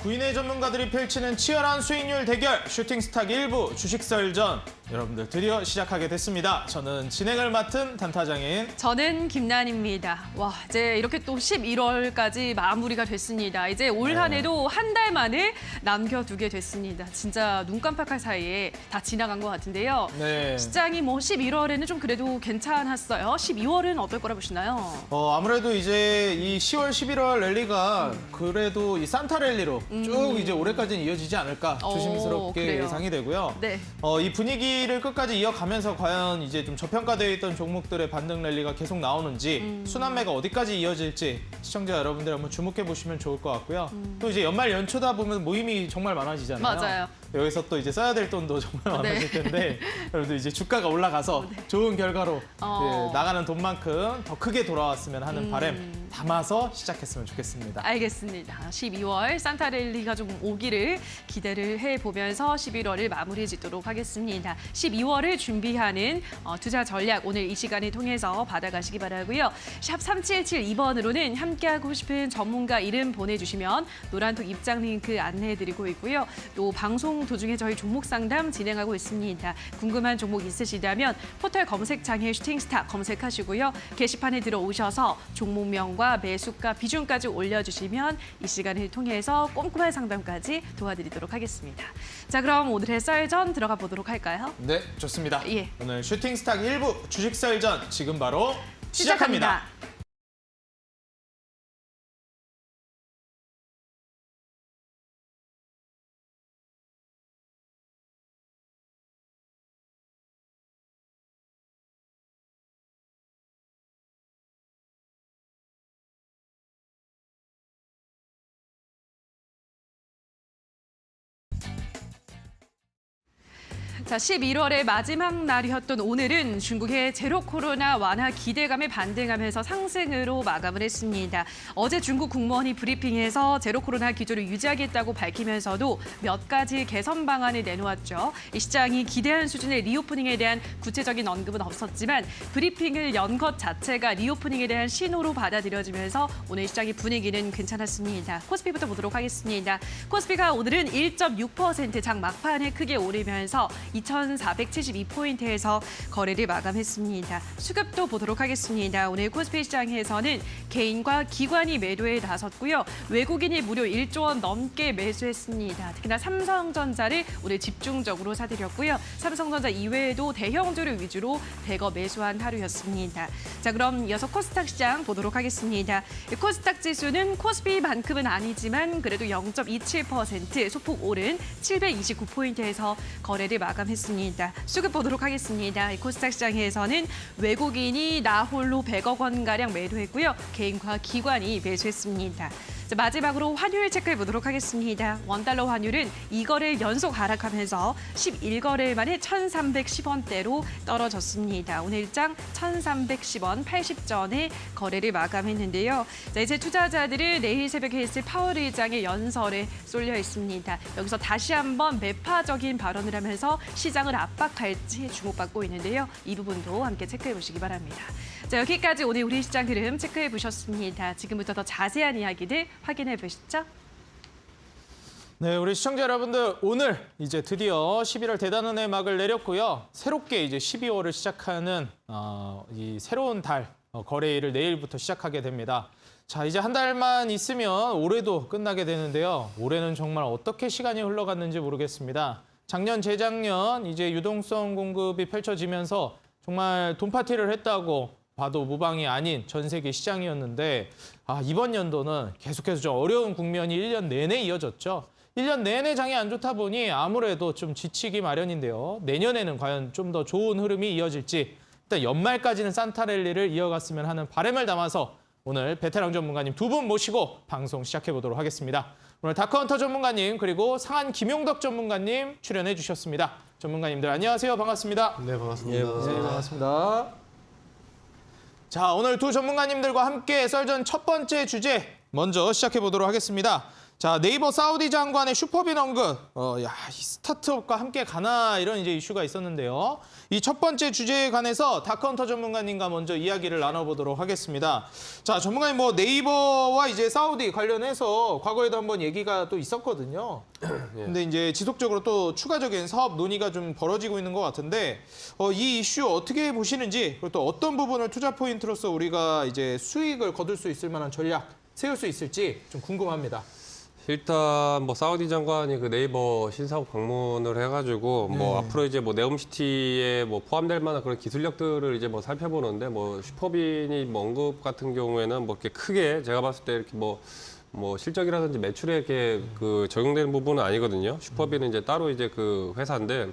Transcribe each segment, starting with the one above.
구인의 전문가들이 펼치는 치열한 수익률 대결 슈팅스탁 1부 주식설전 여러분들 드디어 시작하게 됐습니다. 저는 진행을 맡은 단타장인 저는 김난입니다. 와, 이제 이렇게 또 11월까지 마무리가 됐습니다. 이제 올 한 해도 한 달 만에 남겨두게 됐습니다. 진짜 눈 깜빡할 사이에 다 지나간 것 같은데요. 네. 시장이 뭐 11월에는 좀 그래도 괜찮았어요. 12월은 어떨 거라 보시나요? 아무래도 이제 이 10월, 11월 랠리가 그래도 이 산타 랠리로 쭉 이제 올해까지는 이어지지 않을까 조심스럽게 그래요. 예상이 되고요. 네. 이 분위기를 끝까지 이어가면서 과연 이제 좀 저평가되어 있던 종목들의 반등 랠리가 계속 나오는지 순환매가 어디까지 이어질지 시청자 여러분들 한번 주목해 보시면 좋을 것 같고요. 또 이제 연말 연초다 보면 모임이 정말 많아지잖아요. 맞아요. 여기서 또 이제 써야 될 돈도 정말 네. 많아질 텐데 여러분들 이제 주가가 올라가서 좋은 결과로 어. 나가는 돈만큼 더 크게 돌아왔으면 하는 바람 담아서 시작했으면 좋겠습니다. 알겠습니다. 12월 산타랠리가 좀 오기를 기대를 해보면서 11월을 마무리 짓도록 하겠습니다. 12월을 준비하는 투자 전략 오늘 이 시간을 통해서 받아가시기 바라고요. 샵 3772번으로는 함께하고 싶은 전문가 이름 보내주시면 노란톡 입장 링크 안내해드리고 있고요. 또 방송 도중에 저희 종목 상담 진행하고 있습니다. 궁금한 종목 있으시다면 포털 검색창에 슈팅스타 검색하시고요. 게시판에 들어오셔서 종목명과 매수가 비중까지 올려주시면 이 시간을 통해서 꼼꼼한 상담까지 도와드리도록 하겠습니다. 자, 그럼 오늘의 썰전 들어가 보도록 할까요? 네, 좋습니다. 예. 오늘 슈팅스탁 1부 주식설전 지금 바로 시작합니다. 자, 11월의 마지막 날이었던 오늘은 중국의 제로 코로나 완화 기대감에 반등하면서 상승으로 마감을 했습니다. 어제 중국 국무원이 브리핑에서 제로 코로나 기조를 유지하겠다고 밝히면서도 몇 가지 개선 방안을 내놓았죠. 이 시장이 기대한 수준의 리오프닝에 대한 구체적인 언급은 없었지만 브리핑을 연 것 자체가 리오프닝에 대한 신호로 받아들여지면서 오늘 시장의 분위기는 괜찮았습니다. 코스피부터 보도록 하겠습니다. 코스피가 오늘은 1.6% 장 막판에 크게 오르면서 2,472포인트에서 거래를 마감했습니다. 수급도 보도록 하겠습니다. 오늘 코스피 시장에서는 개인과 기관이 매도에 나섰고요. 외국인이 무려 1조 원 넘게 매수했습니다. 특히나 삼성전자를 오늘 집중적으로 사들였고요. 삼성전자 이외에도 대형주를 위주로 대거 매수한 하루였습니다. 자, 그럼 이어서 코스닥 시장 보도록 하겠습니다. 코스닥 지수는 코스피만큼은 아니지만 그래도 0.27% 소폭 오른 729포인트에서 거래를 마감했습니다. 수급 보도록 하겠습니다. 코스닥 시장에서는 외국인이 나 홀로 100억 원가량 매도했고요. 개인과 기관이 매수했습니다. 자, 마지막으로 환율 체크해 보도록 하겠습니다. 원달러 환율은 2거래일 연속 하락하면서 11거래일 만에 1,310원대로 떨어졌습니다. 오늘장 1,310원 80전에 거래를 마감했는데요. 자, 이제 투자자들은 내일 새벽에 있을 파월 의장의 연설에 쏠려 있습니다. 여기서 다시 한번 매파적인 발언을 하면서 시장을 압박할지 주목받고 있는데요. 이 부분도 함께 체크해 보시기 바랍니다. 자, 여기까지 오늘 우리 시장 흐름 체크해 보셨습니다. 지금부터 더 자세한 이야기들 확인해 보시죠. 네, 우리 시청자 여러분들 오늘 이제 드디어 11월 대단원의 막을 내렸고요. 새롭게 이제 12월을 시작하는 이 새로운 달 거래일을 내일부터 시작하게 됩니다. 자, 이제 한 달만 있으면 올해도 끝나게 되는데요. 올해는 정말 어떻게 시간이 흘러갔는지 모르겠습니다. 작년, 재작년 이제 유동성 공급이 펼쳐지면서 정말 돈 파티를 했다고 봐도 무방이 아닌 전 세계 시장이었는데 이번 연도는 계속해서 좀 어려운 국면이 1년 내내 이어졌죠. 1년 내내 장이 안 좋다 보니 아무래도 좀 지치기 마련인데요. 내년에는 과연 좀 더 좋은 흐름이 이어질지 일단 연말까지는 산타랠리를 이어갔으면 하는 바람을 담아서 오늘 베테랑 전문가님 두 분 모시고 방송 시작해 보도록 하겠습니다. 오늘 다크헌터 전문가님 그리고 상한 김용덕 전문가님 출연해 주셨습니다. 전문가님들 안녕하세요. 반갑습니다. 네, 반갑습니다. 네, 반갑습니다. 자, 오늘 두 전문가님들과 함께 썰전 첫 번째 주제 먼저 시작해 보도록 하겠습니다. 자, 네이버 사우디 장관의 슈퍼빈 언급, 이 스타트업과 함께 가나 이런 이제 이슈가 있었는데요. 이 첫 번째 주제에 관해서 다카운터 전문가님과 먼저 이야기를 나눠보도록 하겠습니다. 자, 전문가님 뭐 네이버와 이제 사우디 관련해서 과거에도 한번 얘기가 또 있었거든요. 근데 이제 지속적으로 또 추가적인 사업 논의가 좀 벌어지고 있는 것 같은데 이 이슈 어떻게 보시는지 그리고 또 어떤 부분을 투자 포인트로서 우리가 이제 수익을 거둘 수 있을 만한 전략 세울 수 있을지 좀 궁금합니다. 일단 뭐 사우디 장관이 그 네이버 신사옥 방문을 해가지고 뭐 앞으로 이제 뭐 네옴시티에 뭐 포함될 만한 그런 기술력들을 이제 뭐 살펴보는데 뭐 슈퍼빈이 뭐 언급 같은 경우에는 뭐 이렇게 크게 제가 봤을 때 이렇게 뭐 실적이라든지 매출에 이렇게 그 적용되는 부분은 아니거든요. 슈퍼빈은 이제 따로 이제 그 회사인데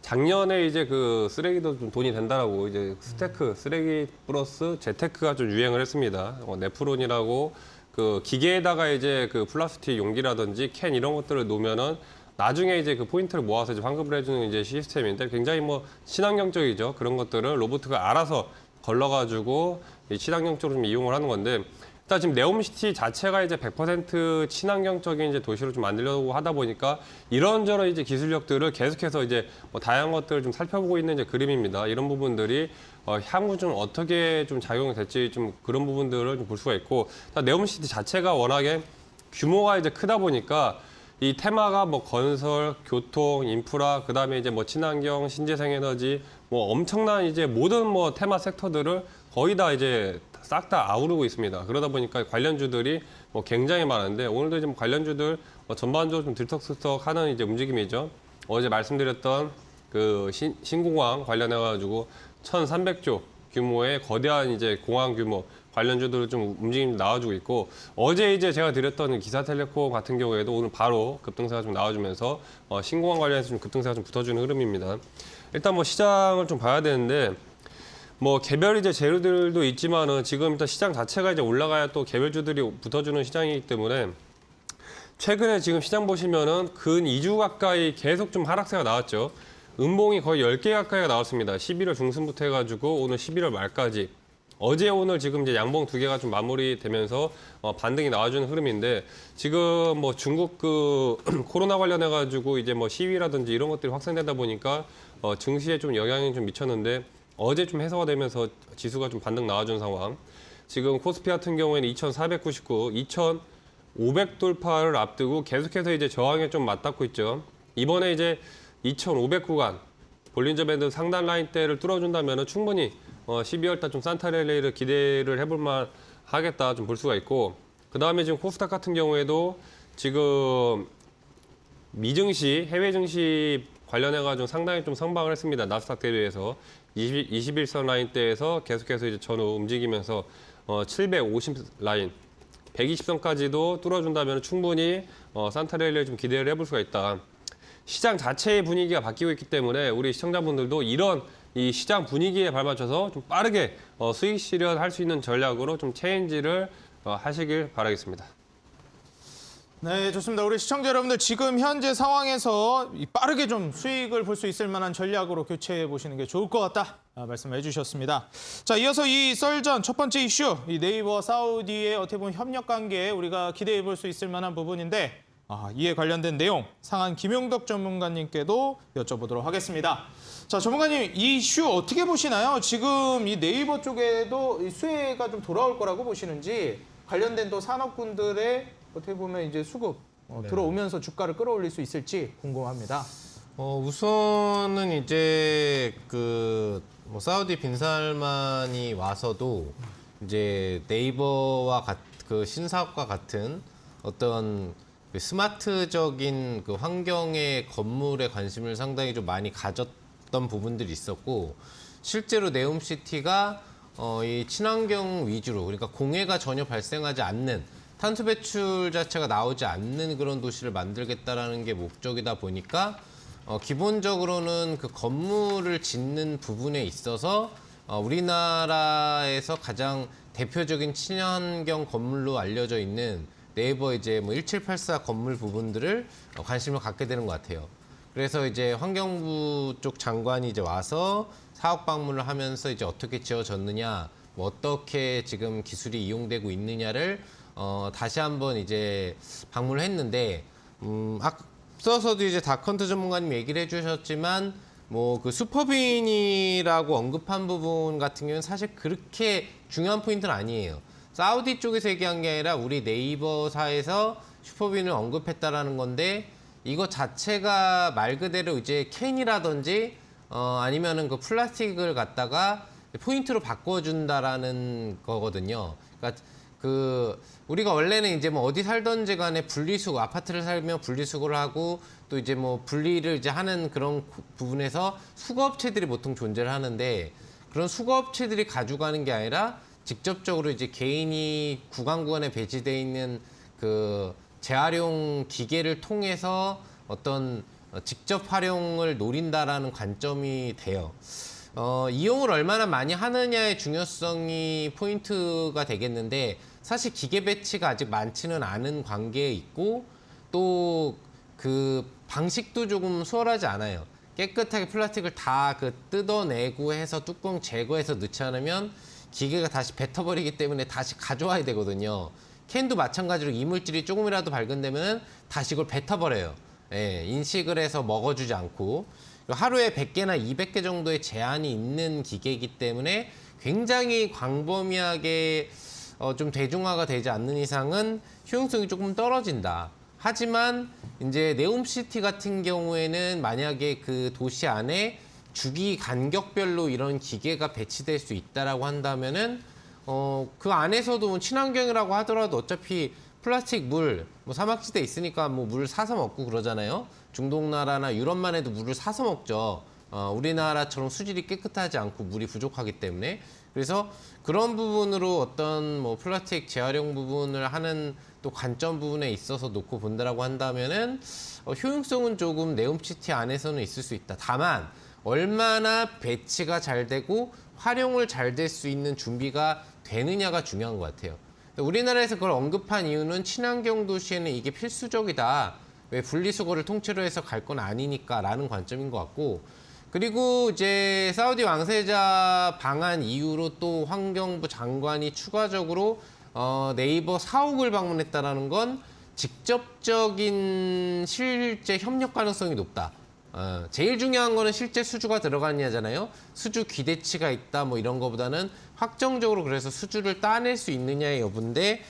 작년에 이제 그 쓰레기도 좀 돈이 된다라고 이제 스테크 쓰레기 플러스 재테크가 좀 유행을 했습니다. 네프론이라고 그 기계에다가 이제 그 플라스틱 용기라든지 캔 이런 것들을 놓으면은 나중에 이제 그 포인트를 모아서 이제 환급을 해주는 이제 시스템인데 굉장히 뭐 친환경적이죠. 그런 것들을 로봇가 알아서 걸러가지고 이 친환경적으로 좀 이용을 하는 건데 일단 지금 네옴시티 자체가 이제 100% 친환경적인 이제 도시로 좀 만들려고 하다 보니까 이런저런 이제 기술력들을 계속해서 이제 뭐 다양한 것들을 좀 살펴보고 있는 이제 그림입니다. 이런 부분들이 향후 좀 어떻게 좀 작용이 될지 좀 그런 부분들을 좀 볼 수가 있고 네옴시티 자체가 워낙에 규모가 이제 크다 보니까 이 테마가 뭐 건설, 교통, 인프라, 그다음에 이제 뭐 친환경, 신재생 에너지 뭐 엄청난 이제 모든 뭐 테마 섹터들을 거의 다 이제 싹 다 아우르고 있습니다. 그러다 보니까 관련주들이 뭐 굉장히 많은데 오늘도 이제 뭐 관련주들 뭐 전반적으로 좀 들썩들썩하는 이제 움직임이죠. 어제 말씀드렸던 그 신공항 관련해가지고 1,300조 규모의 거대한 이제 공항 규모 관련주들을 좀 움직임이 나와주고 있고 어제 이제 제가 드렸던 기사텔레콤 같은 경우에도 오늘 바로 급등세가 좀 나와주면서 신공항 관련해서 좀 급등세가 좀 붙어주는 흐름입니다. 일단 뭐 시장을 좀 봐야 되는데 뭐 개별 이제 재료들도 있지만은 지금 일단 시장 자체가 이제 올라가야 또 개별주들이 붙어주는 시장이기 때문에 최근에 지금 시장 보시면은 근 2주 가까이 계속 좀 하락세가 나왔죠. 음봉이 거의 10개 가까이가 나왔습니다. 11월 중순부터 해가지고 오늘 11월 말까지. 어제 오늘 지금 이제 양봉 2개가 좀 마무리되면서 반등이 나와주는 흐름인데 지금 뭐 중국 그 코로나 관련해가지고 이제 뭐 시위라든지 이런 것들이 확산되다 보니까 증시에 좀 영향이 좀 미쳤는데 어제 좀 해소가 되면서 지수가 좀 반등 나와준 상황. 지금 코스피 같은 경우에는 2,499, 2,500 돌파를 앞두고 계속해서 이제 저항에 좀 맞닿고 있죠. 이번에 이제 2,500 구간 볼린저 밴드 상단 라인대를 뚫어준다면 충분히 12월 달 좀 산타랠리를 기대를 해볼 만 하겠다 좀 볼 수가 있고 그 다음에 지금 코스닥 같은 경우에도 지금 미증시, 해외 증시 관련해가지고 상당히 좀 선방을 했습니다. 나스닥 대비해서 21선 라인대에서 계속해서 이제 전후 움직이면서 750 라인, 120선까지도 뚫어준다면 충분히 산타랠리를 좀 기대를 해볼 수가 있다. 시장 자체의 분위기가 바뀌고 있기 때문에 우리 시청자분들도 이런 이 시장 분위기에 발맞춰서 좀 빠르게 수익 실현할 수 있는 전략으로 좀 체인지를 하시길 바라겠습니다. 네, 좋습니다. 우리 시청자 여러분들 지금 현재 상황에서 빠르게 좀 수익을 볼 수 있을 만한 전략으로 교체해 보시는 게 좋을 것 같다 말씀해 주셨습니다. 자, 이어서 이 썰전 첫 번째 이슈, 이 네이버 사우디의 어떻게 보면 협력 관계 우리가 기대해 볼 수 있을 만한 부분인데 이에 관련된 내용 상한 김용덕 전문가님께도 여쭤보도록 하겠습니다. 자, 전문가님 이 이슈 어떻게 보시나요? 지금 이 네이버 쪽에도 이 수혜가 좀 돌아올 거라고 보시는지 관련된 또 산업군들의 어떻게 보면 이제 수급 들어오면서 주가를 끌어올릴 수 있을지 궁금합니다. 우선은 이제 뭐 사우디 빈살만이 와서도 이제 네이버와 그 신사업과 같은 어떤 그 스마트적인 그 환경의 건물에 관심을 상당히 좀 많이 가졌던 부분들이 있었고 실제로 네옴시티가 이 친환경 위주로 그러니까 공해가 전혀 발생하지 않는 탄소 배출 자체가 나오지 않는 그런 도시를 만들겠다라는 게 목적이다 보니까 기본적으로는 그 건물을 짓는 부분에 있어서 우리나라에서 가장 대표적인 친환경 건물로 알려져 있는 네이버 이제 뭐 1784 건물 부분들을 관심을 갖게 되는 것 같아요. 그래서 이제 환경부 쪽 장관이 이제 와서 사업 방문을 하면서 이제 어떻게 지어졌느냐, 뭐 어떻게 지금 기술이 이용되고 있느냐를 다시 한번 이제 방문을 했는데 앞서서도 이제 다컨트 전문가님 얘기를 해주셨지만 뭐 그 슈퍼빈이라고 언급한 부분 같은 경우는 사실 그렇게 중요한 포인트는 아니에요. 사우디 쪽에서 얘기한 게 아니라 우리 네이버사에서 슈퍼빈을 언급했다라는 건데 이거 자체가 말 그대로 이제 캔이라든지 아니면은 그 플라스틱을 갖다가 포인트로 바꿔준다라는 거거든요. 그러니까 그 우리가 원래는 이제 뭐 어디 살던지 간에 분리수거, 아파트를 살면 분리수거를 하고 또 이제 뭐 분리를 이제 하는 그런 부분에서 수거업체들이 보통 존재를 하는데 그런 수거업체들이 가져가는 게 아니라 직접적으로 이제 개인이 구간에 배치되어 있는 그 재활용 기계를 통해서 어떤 직접 활용을 노린다라는 관점이 돼요. 이용을 얼마나 많이 하느냐의 중요성이 포인트가 되겠는데 사실 기계 배치가 아직 많지는 않은 관계에 있고 또 그 방식도 조금 수월하지 않아요. 깨끗하게 플라스틱을 다 그 뜯어내고 해서 뚜껑 제거해서 넣지 않으면 기계가 다시 뱉어버리기 때문에 다시 가져와야 되거든요. 캔도 마찬가지로 이물질이 조금이라도 발견되면 다시 이걸 뱉어버려요. 예, 인식을 해서 먹어주지 않고 하루에 100개나 200개 정도의 제한이 있는 기계이기 때문에 굉장히 광범위하게 좀 대중화가 되지 않는 이상은 효용성이 조금 떨어진다. 하지만 이제 네옴시티 같은 경우에는 만약에 그 도시 안에 주기 간격별로 이런 기계가 배치될 수 있다라고 한다면은 그 안에서도 친환경이라고 하더라도 어차피 플라스틱 물, 뭐 사막지대 있으니까 뭐 물 사서 먹고 그러잖아요. 중동 나라나 유럽만 해도 물을 사서 먹죠. 우리나라처럼 수질이 깨끗하지 않고 물이 부족하기 때문에. 그래서 그런 부분으로 어떤 뭐 플라스틱 재활용 부분을 하는 또 관점 부분에 있어서 놓고 본다라고 한다면은 효용성은 조금 네옴시티 안에서는 있을 수 있다. 다만 얼마나 배치가 잘 되고 활용을 잘 될 수 있는 준비가 되느냐가 중요한 것 같아요. 우리나라에서 그걸 언급한 이유는 친환경 도시에는 이게 필수적이다. 왜 분리수거를 통째로 해서 갈 건 아니니까라는 관점인 것 같고, 그리고 이제 사우디 왕세자 방한 이후로 또 환경부 장관이 추가적으로 네이버 사옥을 방문했다라는 건 직접적인 실제 협력 가능성이 높다. 제일 중요한 거는 실제 수주가 들어갔냐잖아요. 수주 기대치가 있다 뭐 이런 거보다는 확정적으로 그래서 수주를 따낼 수 있느냐의 여부인데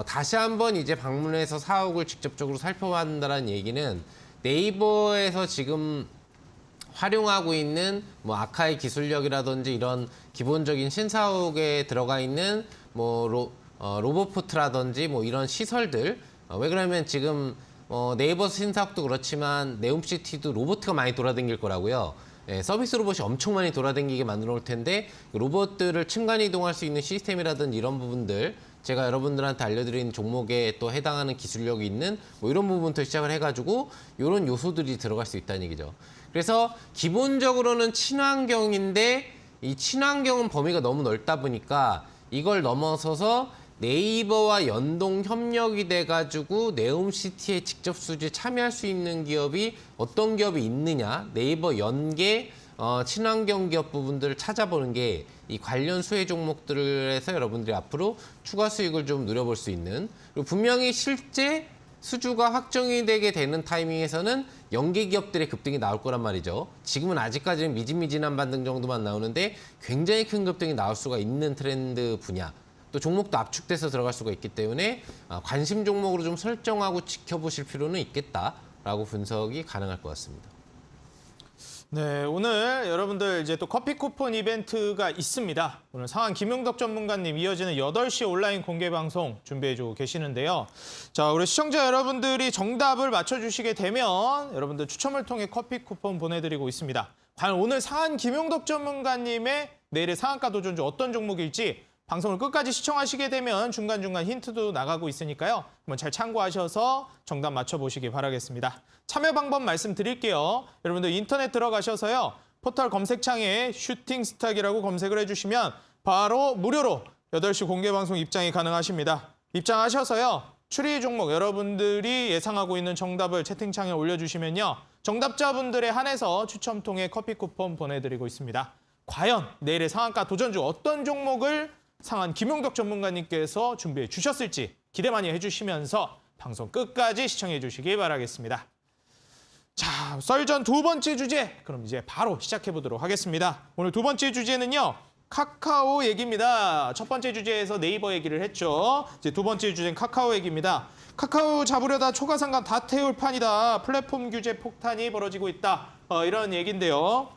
다시 한번 이제 방문해서 사옥을 직접적으로 살펴본다는 얘기는 네이버에서 지금 활용하고 있는 뭐 아카이 기술력이라든지 이런 기본적인 신사옥에 들어가 있는 뭐 로보포트라든지 뭐 이런 시설들 왜 그러면 지금 네이버 신사옥도 그렇지만 네옴시티도 로봇가 많이 돌아다닐 거라고요. 예, 서비스 로봇이 엄청 많이 돌아다니게 만들어 놓을 텐데 로봇들을 층간 이동할 수 있는 시스템이라든지 이런 부분들 제가 여러분들한테 알려드린 종목에 또 해당하는 기술력이 있는 뭐 이런 부분부터 시작을 해가지고 이런 요소들이 들어갈 수 있다는 얘기죠. 그래서 기본적으로는 친환경인데 이 친환경은 범위가 너무 넓다 보니까 이걸 넘어서서 네이버와 연동 협력이 돼가지고 네옴시티에 직접 수주에 참여할 수 있는 기업이 어떤 기업이 있느냐, 네이버 연계 친환경 기업 부분들을 찾아보는 게 이 관련 수혜 종목들에서 여러분들이 앞으로 추가 수익을 좀 누려볼 수 있는, 그리고 분명히 실제 수주가 확정이 되게 되는 타이밍에서는 연계 기업들의 급등이 나올 거란 말이죠. 지금은 아직까지는 미진미진한 반등 정도만 나오는데 굉장히 큰 급등이 나올 수가 있는 트렌드 분야. 또 종목도 압축돼서 들어갈 수가 있기 때문에 관심 종목으로 좀 설정하고 지켜보실 필요는 있겠다라고 분석이 가능할 것 같습니다. 네, 오늘 여러분들 이제 또 커피 쿠폰 이벤트가 있습니다. 오늘 상한 김용덕 전문가님 이어지는 8시 온라인 공개 방송 준비해주고 계시는데요. 자, 우리 시청자 여러분들이 정답을 맞춰주시게 되면 여러분들 추첨을 통해 커피 쿠폰 보내드리고 있습니다. 과연 오늘 상한 김용덕 전문가님의 내일의 상한가 도전주 어떤 종목일지 방송을 끝까지 시청하시게 되면 중간중간 힌트도 나가고 있으니까요. 한번 잘 참고하셔서 정답 맞춰보시기 바라겠습니다. 참여 방법 말씀드릴게요. 여러분들 인터넷 들어가셔서요. 포털 검색창에 슈팅스탁이라고 검색을 해주시면 바로 무료로 8시 공개방송 입장이 가능하십니다. 입장하셔서요. 추리 종목 여러분들이 예상하고 있는 정답을 채팅창에 올려주시면요. 정답자분들에 한해서 추첨 통해 커피 쿠폰 보내드리고 있습니다. 과연 내일의 상한가 도전주 어떤 종목을 상한 김용덕 전문가님께서 준비해 주셨을지 기대 많이 해주시면서 방송 끝까지 시청해 주시기 바라겠습니다. 자, 썰전 두 번째 주제, 그럼 이제 바로 시작해 보도록 하겠습니다. 오늘 두 번째 주제는요, 카카오 얘기입니다. 첫 번째 주제에서 네이버 얘기를 했죠. 이제 두 번째 주제는 카카오 얘기입니다. 카카오 잡으려다 초과상관 다 태울 판이다. 플랫폼 규제 폭탄이 벌어지고 있다. 이런 얘기인데요.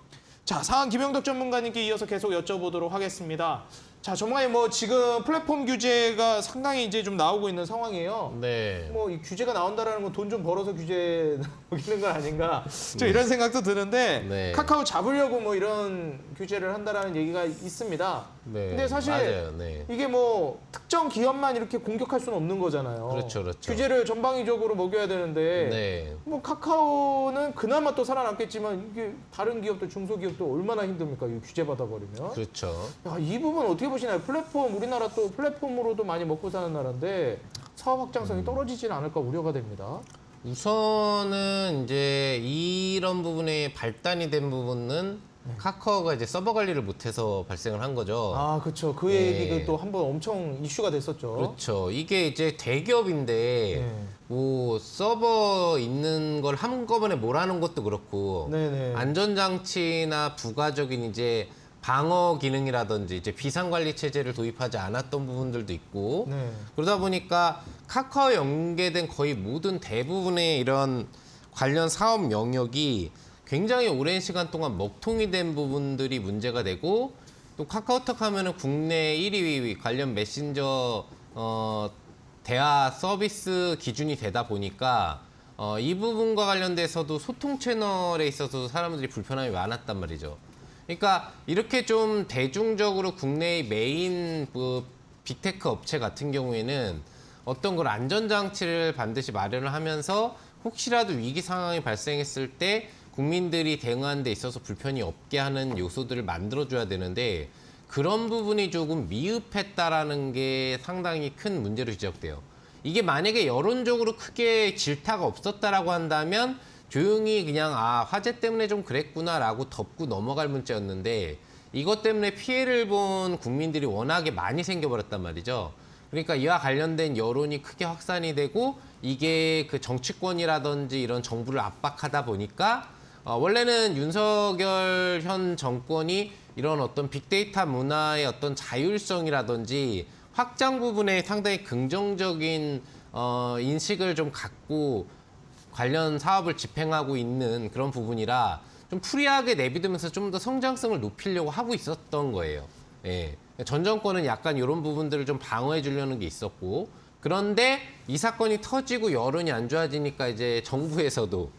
자, 상한 김영덕 전문가님께 이어서 계속 여쭤보도록 하겠습니다. 자, 전문가님 지금 플랫폼 규제가 상당히 이제 좀 나오고 있는 상황이에요. 네. 뭐 이 규제가 나온다라는 건 돈 좀 벌어서 규제 나오는 건 아닌가? 좀 이런 생각도 드는데 네. 카카오 잡으려고 뭐 이런 규제를 한다라는 얘기가 있습니다. 네. 근데 사실 맞아요. 네. 이게 뭐 특정 기업만 이렇게 공격할 수는 없는 거잖아요. 그렇죠, 그렇죠. 규제를 전방위적으로 먹여야 되는데 네. 뭐 카카오는 그나마 또 살아남겠지만 이게 다른 기업들, 중소기업도 얼마나 힘듭니까? 이 규제 받아버리면. 그렇죠. 야, 이 부분 어떻게 보시나요? 플랫폼, 우리나라 또 플랫폼으로도 많이 먹고 사는 나라인데 사업 확장성이 떨어지지는 않을까 우려가 됩니다. 우선은 이제 이런 부분에 발단이 된 부분은 카카오가 이제 서버 관리를 못해서 발생을 한 거죠. 아, 그렇죠. 그 네. 얘기가 또 한번 엄청 이슈가 됐었죠. 그렇죠. 이게 이제 대기업인데 네. 뭐 서버 있는 걸 한꺼번에 몰아놓은 것도 그렇고 네네. 안전장치나 부가적인 이제 방어 기능이라든지 이제 비상관리 체제를 도입하지 않았던 부분들도 있고 네. 그러다 보니까 카카오에 연계된 거의 모든 대부분의 이런 관련 사업 영역이 굉장히 오랜 시간 동안 먹통이 된 부분들이 문제가 되고 또 카카오톡 하면은 국내 1위 관련 메신저 대화 서비스 기준이 되다 보니까 이 부분과 관련돼서도 소통 채널에 있어서 사람들이 불편함이 많았단 말이죠. 그러니까 이렇게 좀 대중적으로 국내의 메인 빅테크 업체 같은 경우에는 어떤 걸 안전장치를 반드시 마련을 하면서 혹시라도 위기 상황이 발생했을 때 국민들이 대응하는 데 있어서 불편이 없게 하는 요소들을 만들어줘야 되는데 그런 부분이 조금 미흡했다라는 게 상당히 큰 문제로 지적돼요. 이게 만약에 여론적으로 크게 질타가 없었다라고 한다면 조용히 그냥 화재 때문에 좀 그랬구나라고 덮고 넘어갈 문제였는데 이것 때문에 피해를 본 국민들이 워낙에 많이 생겨버렸단 말이죠. 그러니까 이와 관련된 여론이 크게 확산이 되고 이게 그 정치권이라든지 이런 정부를 압박하다 보니까 원래는 윤석열 현 정권이 이런 어떤 빅데이터 문화의 어떤 자율성이라든지 확장 부분에 상당히 긍정적인 인식을 좀 갖고 관련 사업을 집행하고 있는 그런 부분이라 좀 프리하게 내비두면서 좀 더 성장성을 높이려고 하고 있었던 거예요. 예. 전 정권은 약간 이런 부분들을 좀 방어해 주려는 게 있었고 그런데 이 사건이 터지고 여론이 안 좋아지니까 이제 정부에서도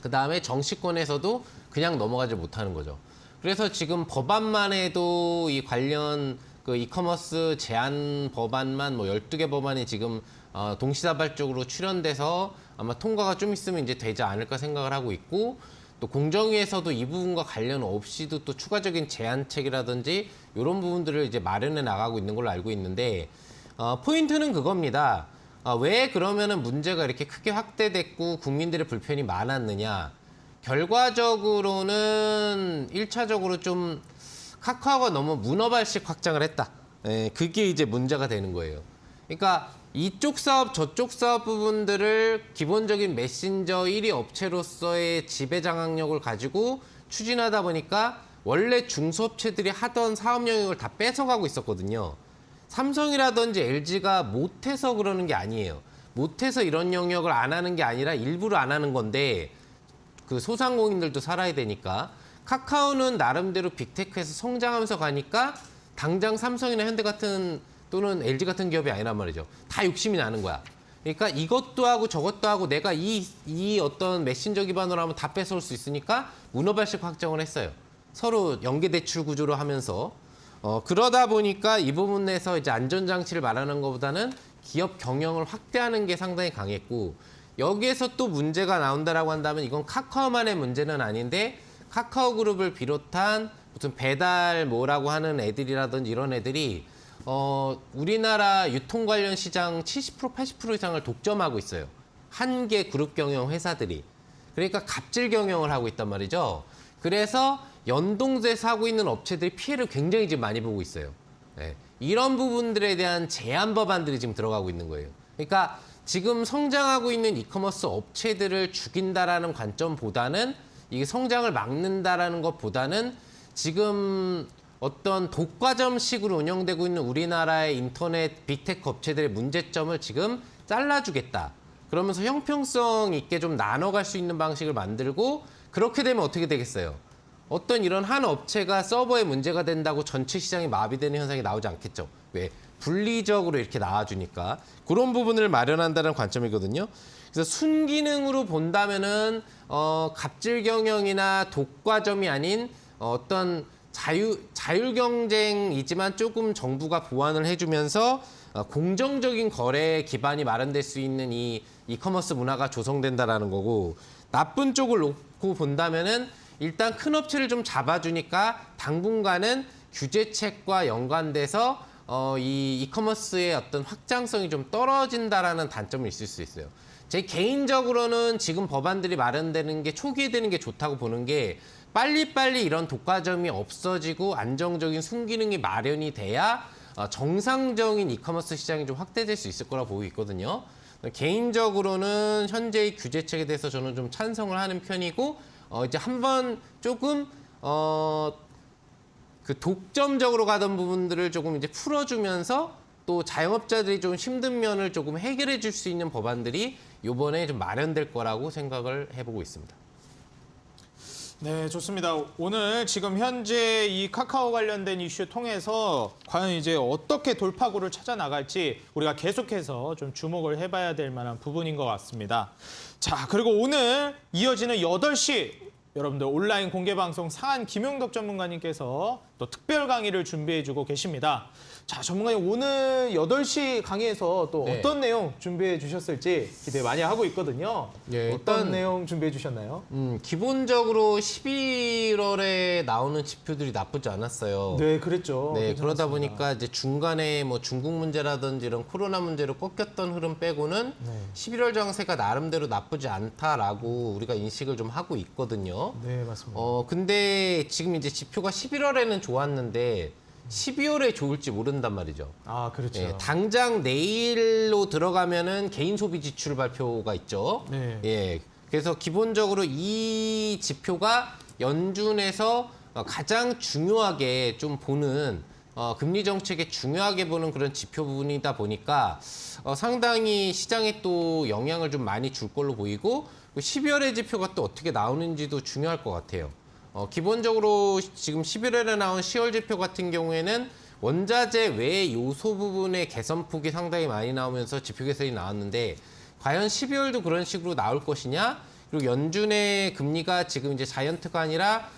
그다음에 정치권에서도 그냥 넘어가지 못하는 거죠. 그래서 지금 법안만 해도 이 관련 그 이커머스 제한 법안만 뭐 12개 법안이 지금 동시다발적으로 출연돼서 아마 통과가 좀 있으면 이제 되지 않을까 생각을 하고 있고 또 공정위에서도 이 부분과 관련 없이도 또 추가적인 제한책이라든지 이런 부분들을 이제 마련해 나가고 있는 걸로 알고 있는데 포인트는 그겁니다. 왜 그러면은 문제가 이렇게 크게 확대됐고 국민들의 불편이 많았느냐? 결과적으로는 1차적으로 좀 카카오가 너무 문어발식 확장을 했다. 예, 그게 이제 문제가 되는 거예요. 그러니까 이쪽 사업 저쪽 사업 부분들을 기본적인 메신저 1위 업체로서의 지배 장악력을 가지고 추진하다 보니까 원래 중소업체들이 하던 사업 영역을 다 뺏어가고 있었거든요. 삼성이라든지 LG가 못해서 그러는 게 아니에요. 못해서 이런 영역을 안 하는 게 아니라 일부러 안 하는 건데 그 소상공인들도 살아야 되니까 카카오는 나름대로 빅테크에서 성장하면서 가니까 당장 삼성이나 현대 같은 또는 LG 같은 기업이 아니란 말이죠. 다 욕심이 나는 거야. 그러니까 이것도 하고 저것도 하고 내가 이 어떤 메신저 기반으로 하면 다 뺏어올 수 있으니까 문어발식 확정을 했어요. 서로 연계대출 구조로 하면서 그러다 보니까 이 부분에서 이제 안전장치를 말하는 것보다는 기업 경영을 확대하는 게 상당히 강했고 여기에서 또 문제가 나온다라고 한다면 이건 카카오만의 문제는 아닌데 카카오 그룹을 비롯한 무슨 배달 뭐라고 하는 애들이라든지 이런 애들이 우리나라 유통 관련 시장 70% 80% 이상을 독점하고 있어요. 한 개 그룹 경영 회사들이. 그러니까 갑질 경영을 하고 있단 말이죠. 그래서 연동돼서 하고 있는 업체들이 피해를 굉장히 지금 많이 보고 있어요. 네. 이런 부분들에 대한 제한 법안들이 지금 들어가고 있는 거예요. 그러니까 지금 성장하고 있는 이커머스 업체들을 죽인다라는 관점보다는 이게 성장을 막는다라는 것보다는 지금 어떤 독과점식으로 운영되고 있는 우리나라의 인터넷 빅테크 업체들의 문제점을 지금 잘라주겠다. 그러면서 형평성 있게 좀 나눠갈 수 있는 방식을 만들고 그렇게 되면 어떻게 되겠어요? 어떤 이런 한 업체가 서버에 문제가 된다고 전체 시장이 마비되는 현상이 나오지 않겠죠. 왜? 분리적으로 이렇게 나와주니까 그런 부분을 마련한다는 관점이거든요. 그래서 순기능으로 본다면은 갑질 경영이나 독과점이 아닌 어떤 자율 경쟁이지만 조금 정부가 보완을 해주면서 공정적인 거래 기반이 마련될 수 있는 이 이커머스 문화가 조성된다라는 거고 나쁜 쪽을 놓고 본다면은 일단 큰 업체를 좀 잡아주니까 당분간은 규제책과 연관돼서 이 이커머스의 어떤 확장성이 좀 떨어진다라는 단점이 있을 수 있어요. 제 개인적으로는 지금 법안들이 마련되는 게 초기에 되는 게 좋다고 보는 게 빨리빨리 이런 독과점이 없어지고 안정적인 순기능이 마련이 돼야 정상적인 이커머스 시장이 좀 확대될 수 있을 거라 보고 있거든요. 개인적으로는 현재의 규제책에 대해서 저는 좀 찬성을 하는 편이고 이제 한번 조금 그 독점적으로 가던 부분들을 조금 이제 풀어주면서 또 자영업자들이 좀 힘든 면을 조금 해결해 줄 수 있는 법안들이 이번에 좀 마련될 거라고 생각을 해보고 있습니다. 네, 좋습니다. 오늘 지금 현재 이 카카오 관련된 이슈 통해서 과연 이제 어떻게 돌파구를 찾아 나갈지 우리가 계속해서 좀 주목을 해봐야 될 만한 부분인 것 같습니다. 자, 그리고 오늘 이어지는 8시 여러분들 온라인 공개방송 상한 김용덕 전문가님께서 또 특별 강의를 준비해주고 계십니다. 자, 전문가님 오늘 8시 강의에서 또 네. 어떤 내용 준비해 주셨을지 기대 많이 하고 있거든요. 네, 어떤 일단 내용 준비해 주셨나요? 기본적으로 11월에 나오는 지표들이 나쁘지 않았어요. 네, 그랬죠. 네, 괜찮았습니다. 그러다 보니까 이제 중간에 뭐 중국 문제라든지 이런 코로나 문제로 꺾였던 흐름 빼고는 11월 장세가 나름대로 나쁘지 않다라고 우리가 인식을 좀 하고 있거든요. 네, 맞습니다. 근데 지금 이제 지표가 11월에는 좋았는데 12월에 좋을지 모른단 말이죠. 아, 그렇죠. 예, 당장 내일로 들어가면은 개인 소비 지출 발표가 있죠. 네. 예, 그래서 기본적으로 이 지표가 연준에서 가장 중요하게 좀 보는 금리 정책에 중요하게 보는 그런 지표 부분이다 보니까 상당히 시장에 또 영향을 좀 많이 줄 걸로 보이고 12월의 지표가 또 어떻게 나오는지도 중요할 것 같아요. 기본적으로 지금 11월에 나온 10월 지표 같은 경우에는 원자재 외 요소 부분의 개선폭이 상당히 많이 나오면서 지표 개선이 나왔는데 과연 12월도 그런 식으로 나올 것이냐? 그리고 연준의 금리가 지금 이제 자이언트가 아니라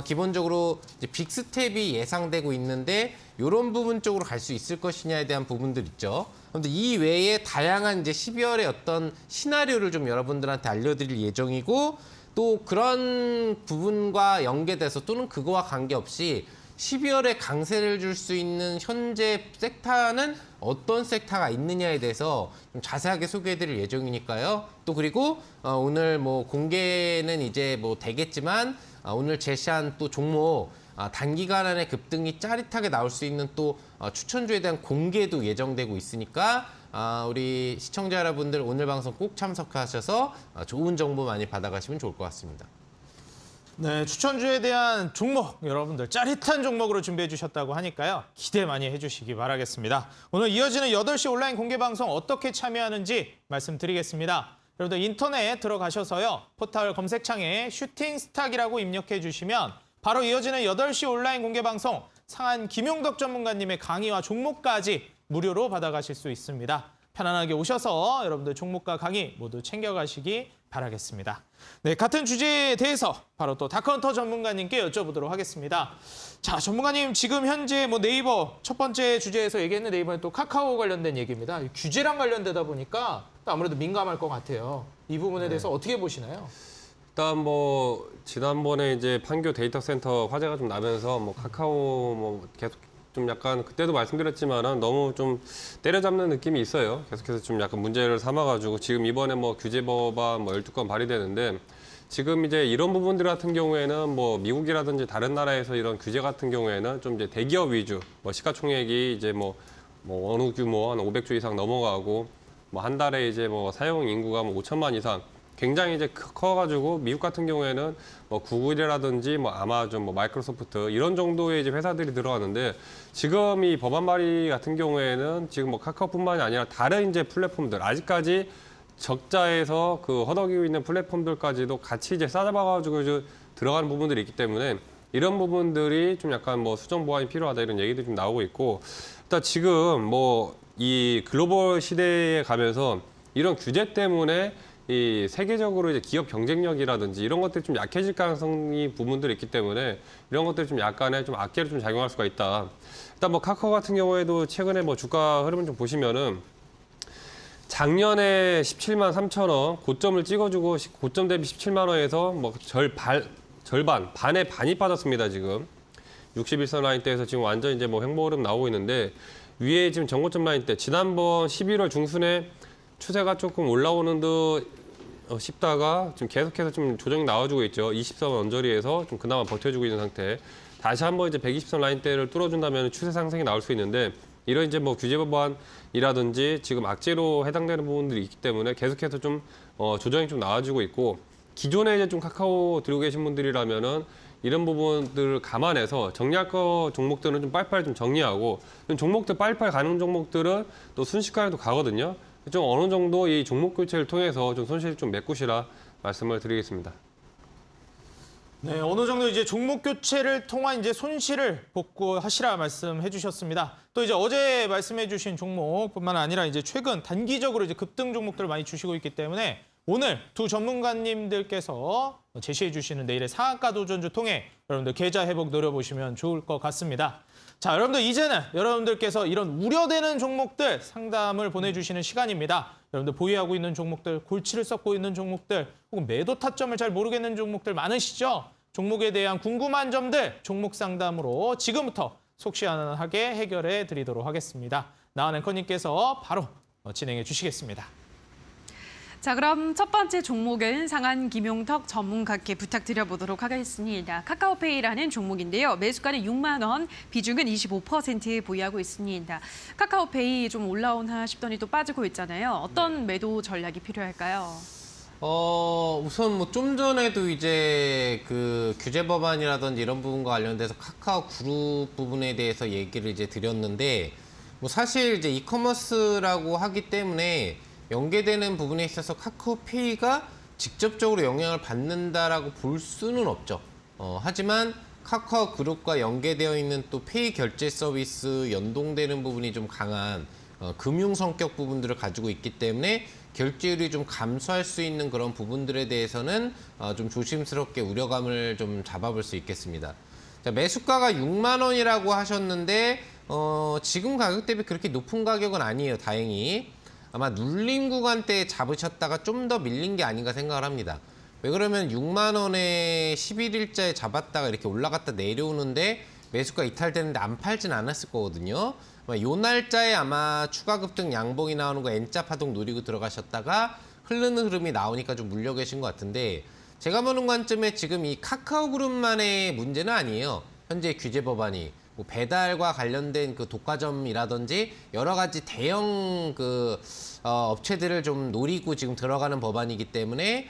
기본적으로 이제 빅스텝이 예상되고 있는데 이런 부분 쪽으로 갈 수 있을 것이냐에 대한 부분들 있죠. 그런데 이 외에 다양한 이제 12월의 어떤 시나리오를 좀 여러분들한테 알려드릴 예정이고 또 그런 부분과 연계돼서 또는 그거와 관계없이 12월에 강세를 줄 수 있는 현재 섹터는 어떤 섹터가 있느냐에 대해서 좀 자세하게 소개해드릴 예정이니까요. 또 그리고 오늘 뭐 공개는 이제 뭐 되겠지만 오늘 제시한 또 종목 단기간 안에 급등이 짜릿하게 나올 수 있는 또 추천주에 대한 공개도 예정되고 있으니까 우리 시청자 여러분들 오늘 방송 꼭 참석하셔서 좋은 정보 많이 받아가시면 좋을 것 같습니다. 네, 추천주에 대한 종목 여러분들 짜릿한 종목으로 준비해 주셨다고 하니까요. 기대 많이 해주시기 바라겠습니다. 오늘 이어지는 8시 온라인 공개방송 어떻게 참여하는지 말씀드리겠습니다. 여러분들 인터넷 들어가셔서요. 포털 검색창에 슈팅스탁이라고 입력해 주시면 바로 이어지는 8시 온라인 공개방송 상한 김용덕 전문가님의 강의와 종목까지 무료로 받아가실 수 있습니다. 편안하게 오셔서 여러분들 종목과 강의 모두 챙겨가시기 바라겠습니다. 네, 같은 주제에 대해서 바로 또 다크헌터 전문가님께 여쭤보도록 하겠습니다. 자, 전문가님 지금 현재 뭐 네이버 첫 번째 주제에서 얘기했는데 이번에 또 카카오 관련된 얘기입니다. 규제랑 관련되다 보니까 또 아무래도 민감할 것 같아요. 이 부분에 대해서 어떻게 보시나요? 일단 뭐 지난번에 이제 판교 데이터 센터 화재가 좀 나면서 뭐 카카오 뭐 계속 좀 약간 그때도 말씀드렸지만은 너무 좀 때려잡는 느낌이 있어요. 계속해서 좀 약간 문제를 삼아가지고 지금 이번에 뭐 규제 법안 뭐 12건 발의되는데 지금 이제 이런 부분들 같은 경우에는 뭐 미국이라든지 다른 나라에서 이런 규제 같은 경우에는 좀 이제 대기업 위주, 뭐 시가총액이 이제 뭐 어느 규모 한 500조 이상 넘어가고 뭐 한 달에 이제 뭐 사용 인구가 뭐 5천만 이상 굉장히 이제 커가지고 미국 같은 경우에는 뭐 구글이라든지 뭐 아마존, 뭐 마이크로소프트 이런 정도의 이제 회사들이 들어가는데 지금 이 법안 발의 같은 경우에는 지금 뭐 카카오뿐만이 아니라 다른 이제 플랫폼들 아직까지 적자에서 그 허덕이고 있는 플랫폼들까지도 같이 이제 싸잡아가지고 이제 들어가는 부분들이 있기 때문에 이런 부분들이 좀 약간 뭐 수정 보완이 필요하다 이런 얘기도 좀 나오고 있고 일단 지금 뭐 이 글로벌 시대에 가면서 이런 규제 때문에 이 세계적으로 이제 기업 경쟁력이라든지 이런 것들이 좀 약해질 가능성이 부분들이 있기 때문에 이런 것들이 좀 약간의 좀 악재로 좀 작용할 수가 있다. 일단 뭐 카카오 같은 경우에도 최근에 뭐 주가 흐름을 좀 보시면은 작년에 17만 3천 원 고점을 찍어주고 고점 대비 17만 원에서 뭐 절반, 반의 반이 빠졌습니다, 지금. 61선 라인대에서 지금 완전 이제 뭐 횡보 흐름 나오고 있는데 위에 지금 정고점 라인대 지난번 11월 중순에 추세가 조금 올라오는 듯 싶다가 지금 계속해서 좀 조정이 나와주고 있죠. 20선 언저리에서 좀 그나마 버텨주고 있는 상태. 다시 한번 이제 120선 라인대를 뚫어준다면 추세 상승이 나올 수 있는데 이런 이제 뭐 규제 법안이라든지 지금 악재로 해당되는 부분들이 있기 때문에 계속해서 좀 조정이 좀 나와주고 있고 기존에 이제 좀 카카오 들고 계신 분들이라면은 이런 부분들을 감안해서 정리할 거 종목들은 좀 빨리빨리 좀 정리하고 종목들 빨리빨리 가는 종목들은 또 순식간에도 가거든요. 좀 어느 정도 이 종목 교체를 통해서 좀 손실 좀 메꾸시라 말씀을 드리겠습니다. 네, 어느 정도 이제 종목 교체를 통한 이제 손실을 복구하시라 말씀해 주셨습니다. 또 이제 어제 말씀해 주신 종목뿐만 아니라 이제 최근 단기적으로 이제 급등 종목들을 많이 주시고 있기 때문에 오늘 두 전문가님들께서 제시해 주시는 내일의 상한가 도전주 통해 여러분들 계좌 회복 노려보시면 좋을 것 같습니다. 자, 여러분들 이제는 여러분들께서 이런 우려되는 종목들 상담을 보내주시는 시간입니다. 여러분들 보유하고 있는 종목들, 골치를 썩고 있는 종목들, 혹은 매도 타점을 잘 모르겠는 종목들 많으시죠? 종목에 대한 궁금한 점들 종목 상담으로 지금부터 속 시원하게 해결해 드리도록 하겠습니다. 나은 앵커님께서 바로 진행해 주시겠습니다. 자, 그럼 첫 번째 종목은 상한 김용덕 전문가께 부탁드려보도록 하겠습니다. 카카오페이라는 종목인데요. 매수가는 6만 원, 비중은 25% 보유하고 있습니다. 카카오페이 좀 올라오나 싶더니 또 빠지고 있잖아요. 어떤 매도 전략이 필요할까요? 우선 뭐 좀 전에도 이제 그 규제 법안이라든지 이런 부분과 관련돼서 카카오 그룹 부분에 대해서 얘기를 이제 드렸는데 뭐 사실 이제 이커머스라고 하기 때문에 연계되는 부분에 있어서 카카오페이가 직접적으로 영향을 받는다라고 볼 수는 없죠. 하지만 카카오 그룹과 연계되어 있는 또 페이 결제 서비스 연동되는 부분이 좀 강한 금융 성격 부분들을 가지고 있기 때문에 결제율이 좀 감소할 수 있는 그런 부분들에 대해서는 좀 조심스럽게 우려감을 좀 잡아볼 수 있겠습니다. 자, 매수가가 6만 원이라고 하셨는데 지금 가격 대비 그렇게 높은 가격은 아니에요, 다행히. 아마 눌림 구간대에 잡으셨다가 좀 더 밀린 게 아닌가 생각을 합니다. 왜 그러면 6만 원에 11일자에 잡았다가 이렇게 올라갔다 내려오는데 매수가 이탈되는데 안 팔진 않았을 거거든요. 요 날짜에 아마 추가 급등 양봉이 나오는 거 N자 파동 노리고 들어가셨다가 흐르는 흐름이 나오니까 좀 물려 계신 것 같은데 제가 보는 관점에 지금 이 카카오 그룹만의 문제는 아니에요. 현재 규제 법안이. 뭐 배달과 관련된 그 독과점이라든지 여러 가지 대형 그 업체들을 좀 노리고 지금 들어가는 법안이기 때문에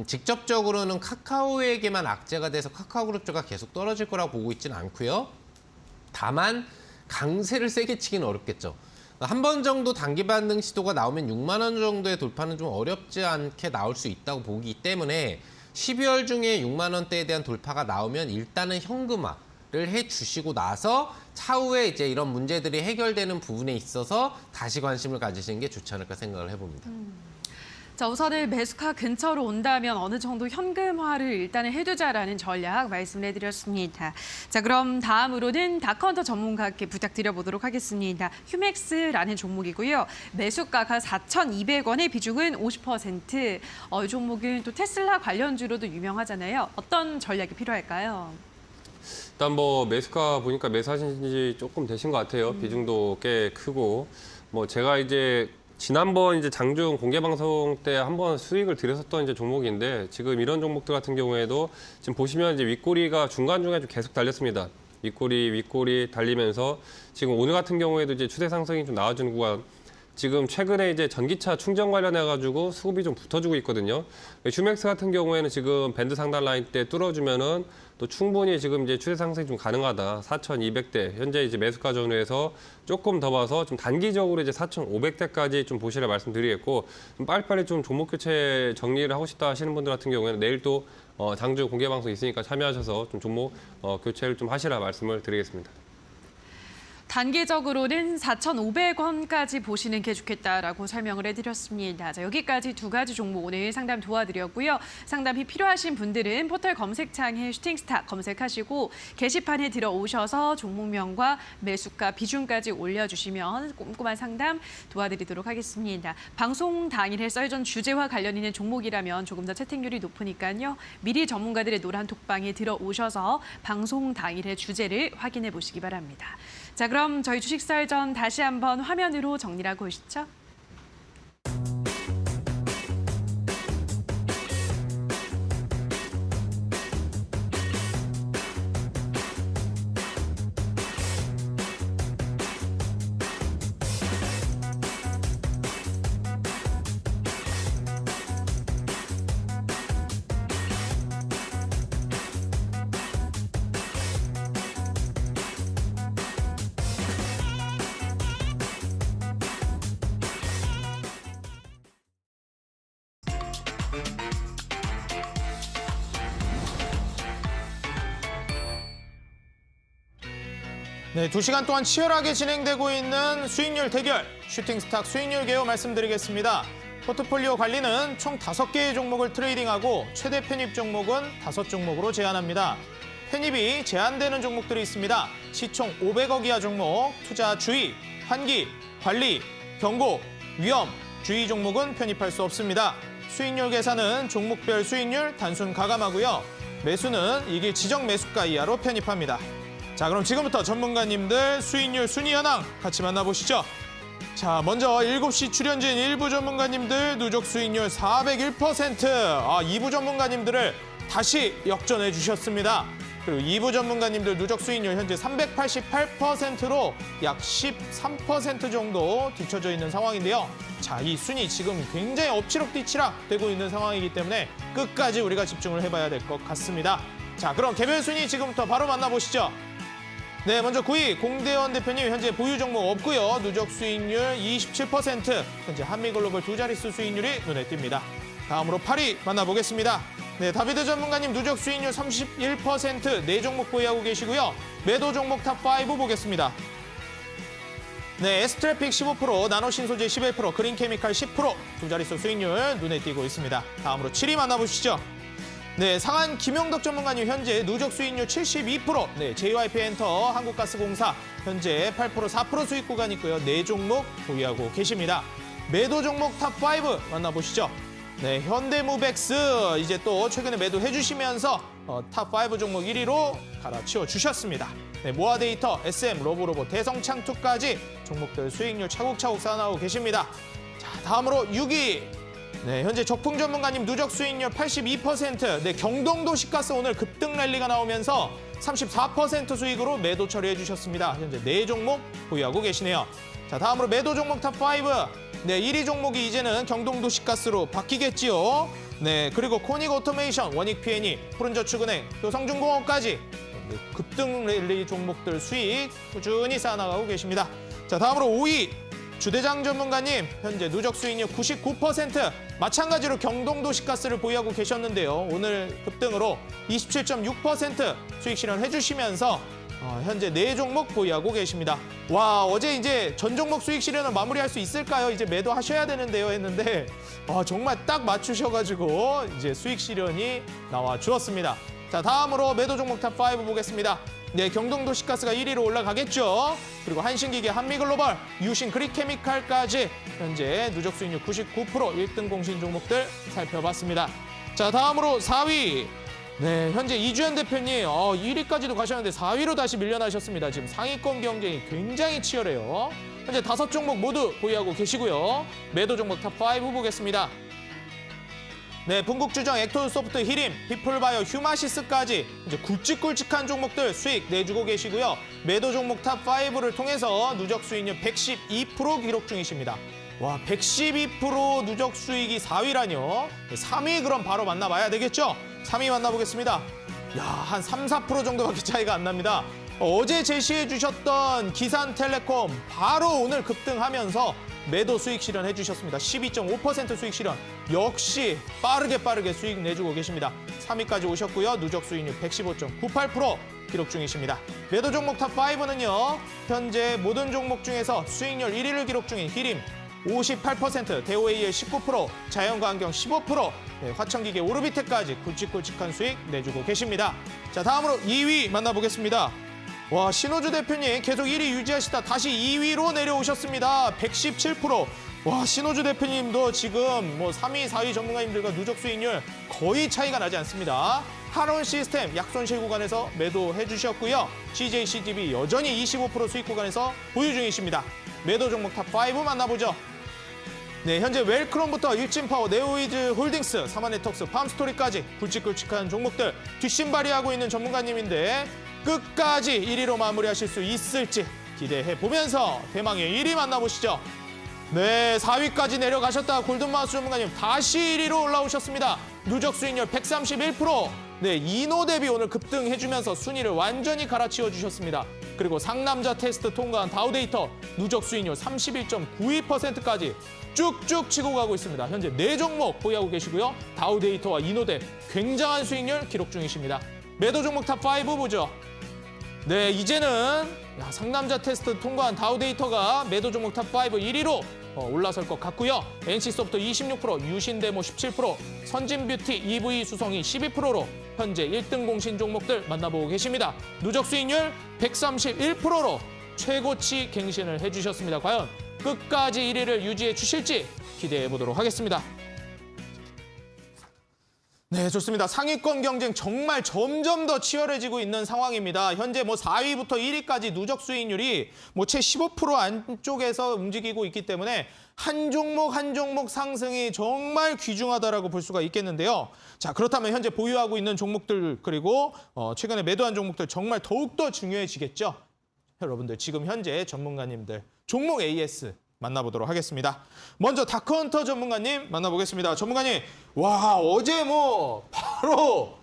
직접적으로는 카카오에게만 악재가 돼서 카카오 그룹주가 계속 떨어질 거라고 보고 있지는 않고요. 다만 강세를 세게 치기는 어렵겠죠. 한 번 정도 단기 반등 시도가 나오면 6만 원 정도의 돌파는 좀 어렵지 않게 나올 수 있다고 보기 때문에 12월 중에 6만 원대에 대한 돌파가 나오면 일단은 현금화 를 해주시고 나서 차후에 이제 이런 문제들이 해결되는 부분에 있어서 다시 관심을 가지시는 게 좋지 않을까 생각을 해봅니다. 자, 우선은 매수가 근처로 온다면 어느 정도 현금화를 일단은 해두자라는 전략 말씀을 해드렸습니다. 자, 그럼 다음으로는 다커헌터 전문가께 부탁드려보도록 하겠습니다. 휴맥스라는 종목이고요. 매수가가 4,200원의 비중은 50%. 이 종목은 또 테슬라 관련주로도 유명하잖아요. 어떤 전략이 필요할까요? 일단 뭐 매수가 보니까 매수하신 지 조금 되신 것 같아요. 비중도 꽤 크고 뭐 제가 이제 지난번 이제 장중 공개 방송 때 한번 수익을 드렸었던 이제 종목인데 지금 이런 종목들 같은 경우에도 지금 보시면 이제 윗꼬리가 중간중간 좀 계속 달렸습니다. 윗꼬리 달리면서 지금 오늘 같은 경우에도 이제 추세 상승이 좀 나와주는 구간. 지금 최근에 이제 전기차 충전 관련해 가지고 수급이 좀 붙어주고 있거든요. 슈맥스 같은 경우에는 지금 밴드 상단 라인 때 뚫어주면은 또 충분히 지금 이제 추세 상승이 좀 가능하다. 4,200대 현재 이제 매수가 전후에서 조금 더 봐서 좀 단기적으로 이제 4,500대까지 좀 보시라 말씀드리겠고 좀 빨리빨리 좀 종목 교체 정리를 하고 싶다 하시는 분들 같은 경우에는 내일 또 장주 공개 방송 있으니까 참여하셔서 좀 종목 교체를 좀 하시라 말씀을 드리겠습니다. 단기적으로는 4,500원까지 보시는 게 좋겠다라고 설명을 해드렸습니다. 자, 여기까지 두 가지 종목 오늘 상담 도와드렸고요. 상담이 필요하신 분들은 포털 검색창에 슈팅스타 검색하시고 게시판에 들어오셔서 종목명과 매수가 비중까지 올려주시면 꼼꼼한 상담 도와드리도록 하겠습니다. 방송 당일에 썰전 주제와 관련 있는 종목이라면 조금 더 채택률이 높으니까요. 미리 전문가들의 노란 톡방에 들어오셔서 방송 당일의 주제를 확인해 보시기 바랍니다. 자, 그럼 저희 주식 썰전 다시 한번 화면으로 정리를 하고 오시죠. 네, 2시간 동안 치열하게 진행되고 있는 수익률 대결, 슈팅스탁 수익률 개요 말씀드리겠습니다. 포트폴리오 관리는 총 5개의 종목을 트레이딩하고 최대 편입 종목은 5종목으로 제한합니다. 편입이 제한되는 종목들이 있습니다. 시총 500억 이하 종목, 투자 주의, 환기, 관리, 경고, 위험, 주의 종목은 편입할 수 없습니다. 수익률 계산은 종목별 수익률 단순 가감하고요. 매수는 이길 지정 매수가 이하로 편입합니다. 자, 그럼 지금부터 전문가님들 수익률 순위 현황 같이 만나보시죠. 자, 먼저 7시 출연진 일부 전문가님들 누적 수익률 401%. 2부 전문가님들을 다시 역전해 주셨습니다. 그리고 2부 전문가님들 누적 수익률 현재 388%로 약 13% 정도 뒤쳐져 있는 상황인데요. 자, 이 순위 지금 굉장히 엎치락뒤치락 되고 있는 상황이기 때문에 끝까지 우리가 집중을 해봐야 될 것 같습니다. 자, 그럼 개별 순위 지금부터 바로 만나보시죠. 네, 먼저 9위 공대원 대표님 현재 보유 종목 없고요. 누적 수익률 27%. 현재 한미글로벌 두 자릿수 수익률이 눈에 띕니다. 다음으로 8위 만나보겠습니다. 네, 다비드 전문가님 누적 수익률 31%. 4종목 보유하고 계시고요. 매도 종목 탑5 보겠습니다. 네, 에스트래픽 15%, 나노신소재 11%, 그린케미칼 10%. 두 자릿수 수익률 눈에 띄고 있습니다. 다음으로 7위 만나보시죠. 네, 상한 김영덕 전문가님 현재 누적 수익률 72%. 네, JYP 엔터, 한국가스공사 현재 8%, 4% 수익 구간 있고요. 4종목 보유하고 계십니다. 매도 종목 탑5 만나보시죠. 네, 현대무백스 이제 또 최근에 매도해 주시면서 탑5 종목 1위로 갈아치워 주셨습니다. 네, 모아데이터, SM, 러브로봇, 대성창투까지 종목들 수익률 차곡차곡 쌓아나오고 계십니다. 자, 다음으로 6위. 네, 현재 적풍 전문가님 누적 수익률 82%. 네, 경동도 시가스 오늘 급등 랠리가 나오면서 34% 수익으로 매도 처리해 주셨습니다. 현재 4종목 보유하고 계시네요. 자, 다음으로 매도 종목 탑5. 네, 1위 종목이 이제는 경동도 시가스로 바뀌겠지요. 네, 그리고 코닉 오토메이션, 원익 P&E, 푸른저축은행, 또 성준공업까지 급등 랠리 종목들 수익 꾸준히 쌓아나가고 계십니다. 자, 다음으로 5위. 주대장 전문가님 현재 누적 수익률 99%. 마찬가지로 경동도 시가스를 보유하고 계셨는데요. 오늘 급등으로 27.6% 수익 실현해 주시면서 현재 4종목 보유하고 계십니다. 와, 어제 이제 전 종목 수익 실현을 마무리할 수 있을까요? 이제 매도하셔야 되는데요 했는데 정말 딱 맞추셔가지고 이제 수익 실현이 나와 주었습니다. 자, 다음으로 매도 종목 탑5 보겠습니다. 네, 경동도 시가스가 1위로 올라가겠죠. 그리고 한신기계, 한미글로벌, 유신, 그린케미칼까지 현재 누적 수익률 99%, 1등 공신 종목들 살펴봤습니다. 자, 다음으로 4위. 네, 현재 이주연 대표님 1위까지도 가셨는데 4위로 다시 밀려나셨습니다. 지금 상위권 경쟁이 굉장히 치열해요. 현재 5종목 모두 보유하고 계시고요. 매도 종목 탑5 보겠습니다. 네, pungguk주정, 액토소프트, 히림, 피플바이오, 휴마시스까지 이제 굵직굵직한 종목들 수익 내주고 계시고요. 매도 종목 탑5를 통해서 누적 수익률 112% 기록 중이십니다. 와, 112% 누적 수익이 4위라뇨. 3위 그럼 바로 만나봐야 되겠죠? 3위 만나보겠습니다. 야, 한 3, 4% 정도밖에 차이가 안 납니다. 어제 제시해 주셨던 기산텔레콤 바로 오늘 급등하면서 매도 수익 실현해 주셨습니다. 12.5% 수익 실현. 역시 빠르게 수익 내주고 계십니다. 3위까지 오셨고요. 누적 수익률 115.98% 기록 중이십니다. 매도 종목 탑5는요. 현재 모든 종목 중에서 수익률 1위를 기록 중인 히림 58%, 대오AL 19%, 자연과환경 15%, 네, 화천기계 오르비테까지 굵직굵직한 수익 내주고 계십니다. 자, 다음으로 2위 만나보겠습니다. 와, 신호주 대표님 계속 1위 유지하시다 다시 2위로 내려오셨습니다. 117%. 와, 신호주 대표님도 지금 뭐 3위, 4위 전문가님들과 누적 수익률 거의 차이가 나지 않습니다. 하론 시스템 약손실 구간에서 매도해 주셨고요. CJ CGV 여전히 25% 수익 구간에서 보유 중이십니다. 매도 종목 탑5 만나보죠. 네, 현재 웰크롬부터 일진파워, 네오이즈 홀딩스, 사마네트웍스, 팜스토리까지 굵직굵직한 종목들 뒷심발이하고 있는 전문가님인데 끝까지 1위로 마무리하실 수 있을지 기대해보면서 대망의 1위 만나보시죠. 네, 4위까지 내려가셨다가 골든마우스 전문가님 다시 1위로 올라오셨습니다. 누적 수익률 131%. 네, 이노 대비 오늘 급등해주면서 순위를 완전히 갈아치워 주셨습니다. 그리고 상남자 테스트 통과한 다우데이터 누적 수익률 31.92%까지 쭉쭉 치고 가고 있습니다. 현재 4종목 보유하고 계시고요. 다우데이터와 이노대 굉장한 수익률 기록 중이십니다. 매도 종목 탑5 보죠. 네, 이제는 상남자 테스트 통과한 다우데이터가 매도 종목 탑5 1위로 올라설 것 같고요. NC소프트 26%, 유신데모 17%, 선진뷰티 EV 수성이 12%로 현재 1등 공신 종목들 만나보고 계십니다. 누적 수익률 131%로 최고치 갱신을 해주셨습니다. 과연 끝까지 1위를 유지해 주실지 기대해 보도록 하겠습니다. 네, 좋습니다. 상위권 경쟁 정말 점점 더 치열해지고 있는 상황입니다. 현재 뭐 4위부터 1위까지 누적 수익률이 뭐 채 15% 안쪽에서 움직이고 있기 때문에 한 종목 상승이 정말 귀중하다라고 볼 수가 있겠는데요. 자, 그렇다면 현재 보유하고 있는 종목들 그리고 최근에 매도한 종목들 정말 더욱더 중요해지겠죠. 여러분들 지금 현재 전문가님들 종목 AS 만나보도록 하겠습니다. 먼저 다크헌터 전문가님 만나보겠습니다. 전문가님, 와, 어제 뭐 바로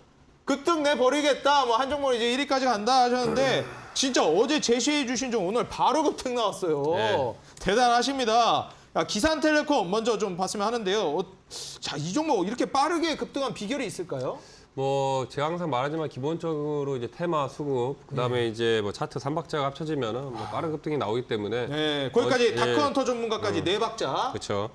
급등 내버리겠다. 뭐 한 종목 이제 1위까지 간다 하셨는데 진짜 어제 제시해 주신 종 오늘 바로 급등 나왔어요. 네. 대단하십니다. 야, 기산텔레콤 먼저 좀 봤으면 하는데요. 자, 이 종목 이렇게 빠르게 급등한 비결이 있을까요? 뭐 제가 항상 말하지만 기본적으로 이제 테마, 수급, 그다음에 이제 뭐 차트 3박자가 합쳐지면은 뭐 빠른 급등이 나오기 때문에 네, 거기까지 다크헌터 예. 전문가까지 4박자. 그렇죠.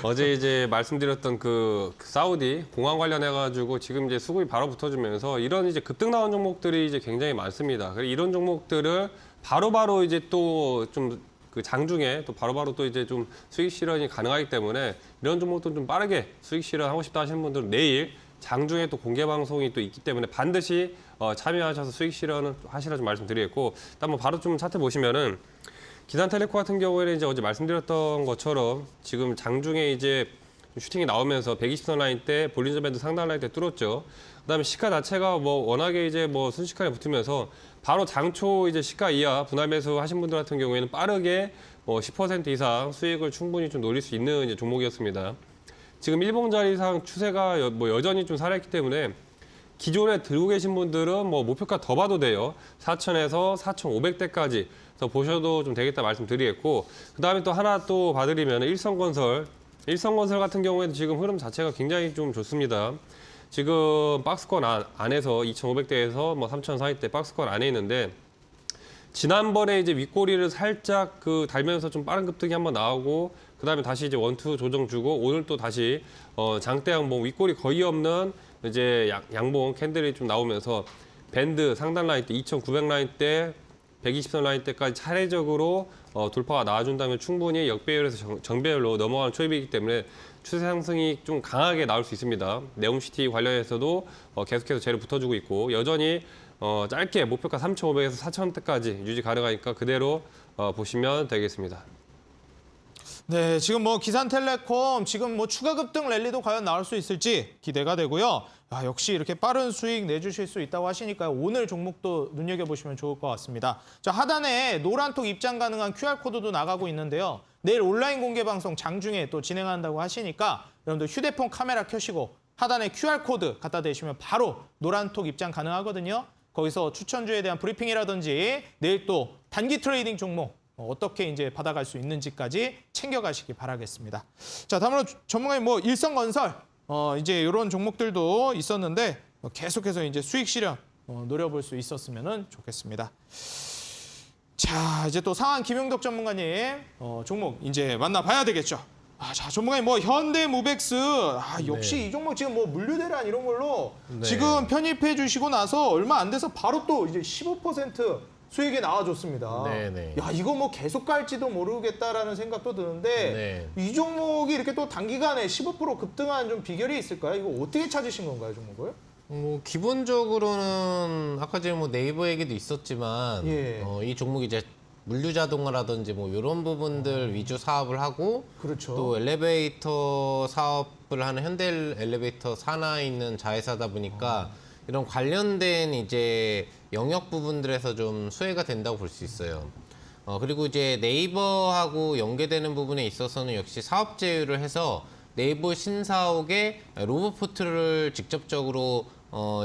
어제 이제 말씀드렸던 그 사우디 공항 관련해 가지고 지금 이제 수급이 바로 붙어주면서 이런 이제 급등 나온 종목들이 이제 굉장히 많습니다. 그래서 이런 종목들을 바로바로 이제 또 좀 그 장중에 또 바로바로 또 이제 좀 수익 실현이 가능하기 때문에 이런 종목들 좀 빠르게 수익 실현하고 싶다 하시는 분들은 내일 장중에 또 공개 방송이 또 있기 때문에 반드시 참여하셔서 수익 실현을 하시라 좀 말씀드리겠고, 일단 뭐 바로 좀 차트 보시면은 기산텔레콤 같은 경우에는 이제 어제 말씀드렸던 것처럼 지금 장중에 이제 슈팅이 나오면서 120선 라인 때 볼린저 밴드 상단 라인 때 뚫었죠. 그다음에 시가 자체가 뭐 워낙에 이제 뭐 순식간에 붙으면서 바로 장초 이제 시가 이하 분할 매수 하신 분들 같은 경우에는 빠르게 뭐 10% 이상 수익을 충분히 좀 노릴 수 있는 이제 종목이었습니다. 지금 일봉자리상 추세가 여전히 좀 살아있기 때문에 기존에 들고 계신 분들은 뭐 목표가 더 봐도 돼요. 4,000에서 4,500대까지 보셔도 좀 되겠다 말씀드리겠고, 그다음에 또 하나 또 봐드리면 일성건설 같은 경우에도 지금 흐름 자체가 굉장히 좀 좋습니다. 지금 박스권 안에서 2,500대에서 뭐 3,000 사이대 박스권 안에 있는데, 지난번에 이제 윗꼬리를 살짝 그 달면서 좀 빠른 급등이 한번 나오고, 그다음에 다시 이제 원투 조정 주고, 오늘 또 다시 장대 양봉 윗꼬리 거의 없는 이제 양봉 캔들이 좀 나오면서 밴드 상단 라인 때 2,900 라인 때 120선 라인 때까지 차례적으로 돌파가 나와준다면 충분히 역배열에서 정배열로 넘어가는 초입이기 때문에 추세 상승이 좀 강하게 나올 수 있습니다. 네옴시티 관련해서도 계속해서 재료 붙어주고 있고, 여전히 짧게 목표가 3,500에서 4,000대까지 유지 가능하니까 그대로 보시면 되겠습니다. 네, 지금 뭐 기산텔레콤 지금 뭐 추가 급등 랠리도 과연 나올 수 있을지 기대가 되고요. 아, 역시 이렇게 빠른 수익 내주실 수 있다고 하시니까요. 오늘 종목도 눈여겨보시면 좋을 것 같습니다. 자, 하단에 노란톡 입장 가능한 QR코드도 나가고 있는데요. 내일 온라인 공개 방송 장중에 또 진행한다고 하시니까 여러분들 휴대폰 카메라 켜시고 하단에 QR코드 갖다 대시면 바로 노란톡 입장 가능하거든요. 거기서 추천주에 대한 브리핑이라든지 내일 또 단기 트레이딩 종목 어떻게 이제 받아갈 수 있는지까지 챙겨가시기 바라겠습니다. 자, 다음으로 전문가님 뭐 일성건설 이제 이런 종목들도 있었는데 계속해서 이제 수익 실현 노려볼 수 있었으면 좋겠습니다. 자, 이제 또 상한 김용덕 전문가님 종목 이제 만나봐야 되겠죠. 아, 자, 전문가님 뭐 현대무벡스 역시 네. 이 종목 지금 뭐 물류 대란 이런 걸로 네. 지금 편입해 주시고 나서 얼마 안 돼서 바로 또 이제 15% 수익이 나와줬습니다. 네네. 야, 이거 뭐 계속 갈지도 모르겠다라는 생각도 드는데 이 종목이 이렇게 또 단기간에 15% 급등한 좀 비결이 있을까요? 이거 어떻게 찾으신 건가요, 종목을? 기본적으로는 아까 전에 뭐 네이버 얘기도 있었지만 예. 이 종목이 이제 물류 자동화라든지 뭐 이런 부분들 위주 사업을 하고 그렇죠. 또 엘리베이터 사업을 하는 현대 엘리베이터 산하에 있는 자회사다 보니까 이런 관련된 이제 영역 부분들에서 좀 수혜가 된다고 볼 수 있어요. 그리고 이제 네이버하고 연계되는 부분에 있어서는 역시 사업 제휴를 해서 네이버 신사옥에 로봇 포트를 직접적으로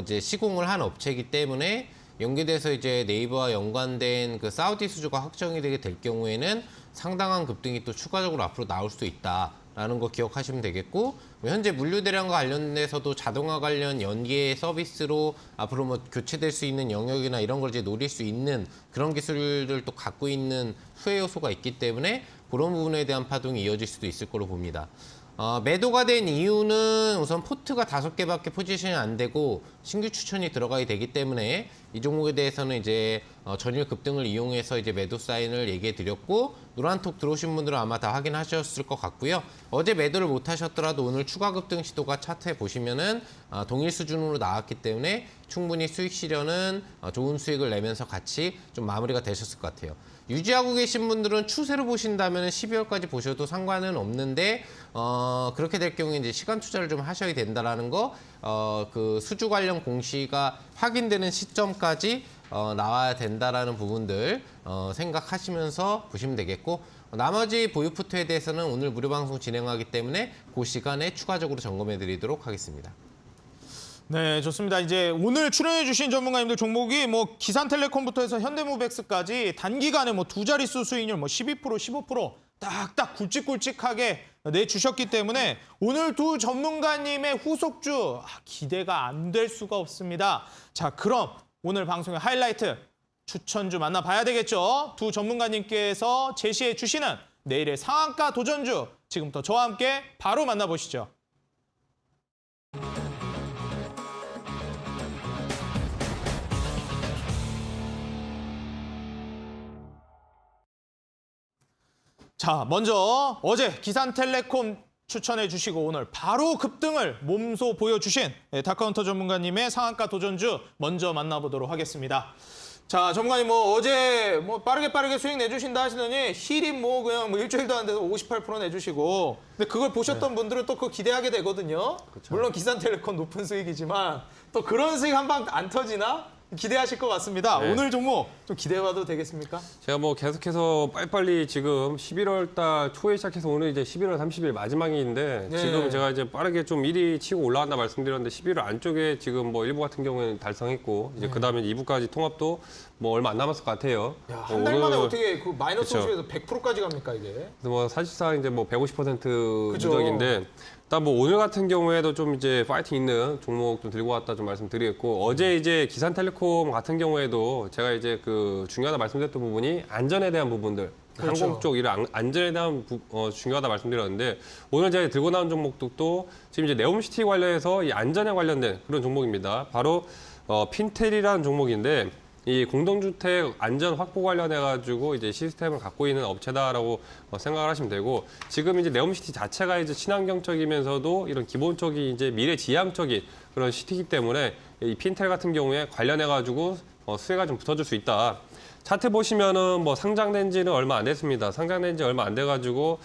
이제 시공을 한 업체이기 때문에 연계돼서 이제 네이버와 연관된 그 사우디 수주가 확정이 되게 될 경우에는 상당한 급등이 또 추가적으로 앞으로 나올 수 있다라는 거 기억하시면 되겠고, 현재 물류 대란과 관련돼서도 자동화 관련 연계 서비스로 앞으로 뭐 교체될 수 있는 영역이나 이런 걸 이제 노릴 수 있는 그런 기술들도 갖고 있는 수혜 요소가 있기 때문에 그런 부분에 대한 파동이 이어질 수도 있을 거로 봅니다. 매도가 된 이유는 우선 포트가 5개밖에 포지션이 안 되고 신규 추천이 들어가야 되기 때문에 이 종목에 대해서는 이제 전일 급등을 이용해서 이제 매도 사인을 얘기해 드렸고, 노란톡 들어오신 분들은 아마 다 확인하셨을 것 같고요. 어제 매도를 못 하셨더라도 오늘 추가 급등 시도가 차트에 보시면은 동일 수준으로 나왔기 때문에 충분히 수익 실현은 좋은 수익을 내면서 같이 좀 마무리가 되셨을 것 같아요. 유지하고 계신 분들은 추세로 보신다면 12월까지 보셔도 상관은 없는데 그렇게 될 경우에 이제 시간 투자를 좀 하셔야 된다라는 거, 그 수주 관련 공시가 확인되는 시점까지 나와야 된다라는 부분들 생각하시면서 보시면 되겠고, 나머지 보유 포트에 대해서는 오늘 무료 방송 진행하기 때문에 그 시간에 추가적으로 점검해 드리도록 하겠습니다. 네, 좋습니다. 이제 오늘 출연해주신 전문가님들 종목이 뭐 기산텔레콤부터 해서 현대무벡스까지 단기간에 뭐 두 자릿수 수익률 뭐 12%, 15% 딱딱 굵직굵직하게 내주셨기 때문에 오늘 두 전문가님의 후속주 기대가 안 될 수가 없습니다. 자, 그럼 오늘 방송의 하이라이트 추천주 만나봐야 되겠죠. 두 전문가님께서 제시해 주시는 내일의 상한가 도전주 지금부터 저와 함께 바로 만나보시죠. 자, 먼저 어제 기산텔레콤 추천해 주시고 오늘 바로 급등을 몸소 보여주신 다카운터 전문가님의 상한가 도전주 먼저 만나보도록 하겠습니다. 자, 전문가님 뭐 어제 뭐 빠르게 수익 내주신다 하시더니 힐이 뭐 그냥 뭐 일주일도 안 돼서 58% 내주시고, 근데 그걸 보셨던 분들은 또 그거 기대하게 되거든요. 그렇죠. 물론 기산텔레콤 높은 수익이지만 또 그런 수익 한 방 안 터지나 기대하실 것 같습니다. 네. 오늘 종목 좀 기대해봐도 되겠습니까? 제가 뭐 계속해서 빨리빨리 지금 11월 달 초에 시작해서 오늘 이제 11월 30일 마지막인데 네. 지금 제가 이제 빠르게 좀 1위 치고 올라간다 말씀드렸는데 11월 안쪽에 지금 뭐 1부 같은 경우에는 달성했고 이제 그다음에 2부까지 통합도 뭐 얼마 안 남았을 것 같아요. 야, 한 달 만에 오늘 어떻게 그 마이너스 그쵸. 호수에서 100%까지 갑니까 이게? 그래서 뭐 사실상 이제 뭐 150% 그죠. 누적인데 일단 뭐 오늘 같은 경우에도 좀 이제 파이팅 있는 종목 좀 들고 왔다 좀 말씀드리겠고, 어제 이제 기산텔레콤 같은 경우에도 제가 이제 그 중요하다 말씀드렸던 부분이 안전에 대한 부분들, 그렇죠. 항공 쪽 이런 안전에 대한 중요하다 말씀드렸는데, 오늘 제가 들고 나온 종목도 지금 이제 네옴시티 관련해서 이 안전에 관련된 그런 종목입니다. 바로 핀텔이라는 종목인데, 이 공동주택 안전 확보 관련해가지고 이제 시스템을 갖고 있는 업체다라고 생각을 하시면 되고, 지금 이제 네옴시티 자체가 이제 친환경적이면서도 이런 기본적인 이제 미래지향적인 그런 시티이기 때문에 이 핀텔 같은 경우에 관련해가지고 수혜가 좀 붙어줄 수 있다. 차트 보시면은 뭐 상장된 지는 얼마 안 됐습니다. 상장된 지 얼마 안 돼가지고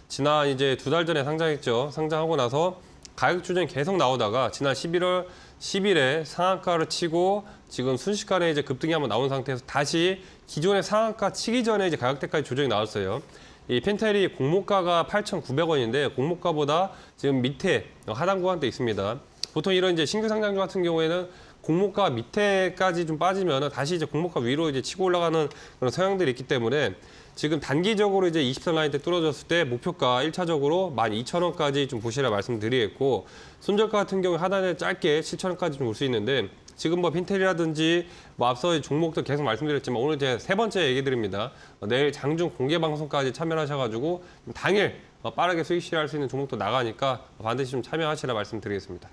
지난 이제 2달 전에 상장했죠. 상장하고 나서 가격 조정이 계속 나오다가 지난 11월 10일에 상한가를 치고 지금 순식간에 이제 급등이 한번 나온 상태에서 다시 기존의 상한가 치기 전에 이제 가격대까지 조정이 나왔어요. 이 펜텔이 공모가가 8,900원인데 공모가보다 지금 밑에 하단 구간대 있습니다. 보통 이런 이제 신규 상장주 같은 경우에는 공모가 밑에까지 좀 빠지면 다시 이제 공모가 위로 이제 치고 올라가는 그런 성향들이 있기 때문에 지금 단기적으로 이제 20선 라인 때 뚫어졌을 때 목표가 1차적으로 12,000원까지 좀 보시라 말씀드리겠고 손절가 같은 경우에 하단에 짧게 7,000원까지 좀 올 수 있는데 지금 뭐 핀텔이라든지 뭐 앞서 종목도 계속 말씀드렸지만 오늘 제 3번째 얘기 드립니다. 내일 장중 공개 방송까지 참여하셔가지고 당일 빠르게 수익 실현할 수 있는 종목도 나가니까 반드시 좀 참여하시라 말씀드리겠습니다.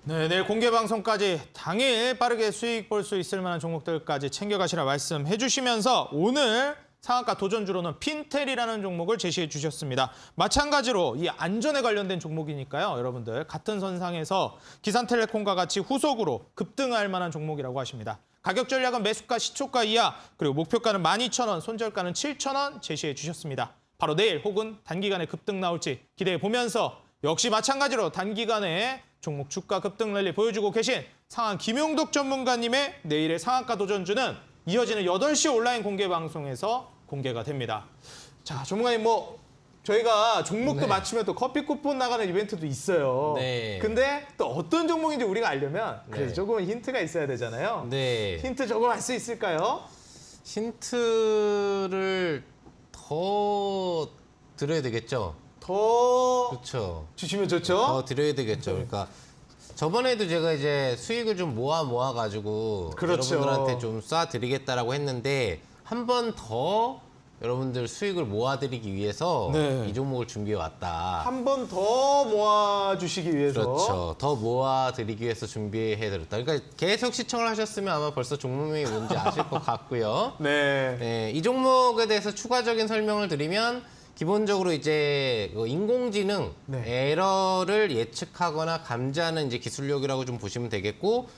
네, 내일 공개 방송까지 당일 빠르게 수익 볼 수 있을 만한 종목들까지 챙겨가시라 말씀해 주시면서 오늘 상한가 도전주로는 핀텔이라는 종목을 제시해 주셨습니다. 마찬가지로 이 안전에 관련된 종목이니까요. 여러분들 같은 선상에서 기산텔레콤과 같이 후속으로 급등할 만한 종목이라고 하십니다. 가격 전략은 매수가 시초가 이하 그리고 목표가는 12,000원, 손절가는 7,000원 제시해 주셨습니다. 바로 내일 혹은 단기간에 급등 나올지 기대해 보면서 역시 마찬가지로 단기간에 종목 주가 급등 랠리 보여주고 계신 상한 김용덕 전문가님의 내일의 상한가 도전주는 이어지는 8시 온라인 공개 방송에서 공개가 됩니다. 자, 전문가님 뭐 저희가 종목도 네. 맞추면 또 커피 쿠폰 나가는 이벤트도 있어요. 네. 근데 또 어떤 종목인지 우리가 알려면 그래도 네. 조금은 힌트가 있어야 되잖아요. 네. 힌트 조금 알 수 있을까요? 힌트를 더 드려야 되겠죠? 더 그렇죠. 주시면 좋죠. 더 드려야 되겠죠. 그러니까 저번에도 제가 이제 수익을 좀 모아가지고 그렇죠. 여러분들한테 좀 쏴드리겠다라고 했는데 한 번 더 여러분들 수익을 모아드리기 위해서 네. 이 종목을 준비해 왔다. 한 번 더 모아주시기 위해서. 그렇죠. 더 모아드리기 위해서 준비해드렸다. 그러니까 계속 시청을 하셨으면 아마 벌써 종목명이 뭔지 아실 것 같고요. 네. 네, 이 종목에 대해서 추가적인 설명을 드리면 기본적으로 이제 그 인공지능 네. 에러를 예측하거나 감지하는 이제 기술력이라고 좀 보시면 되겠고,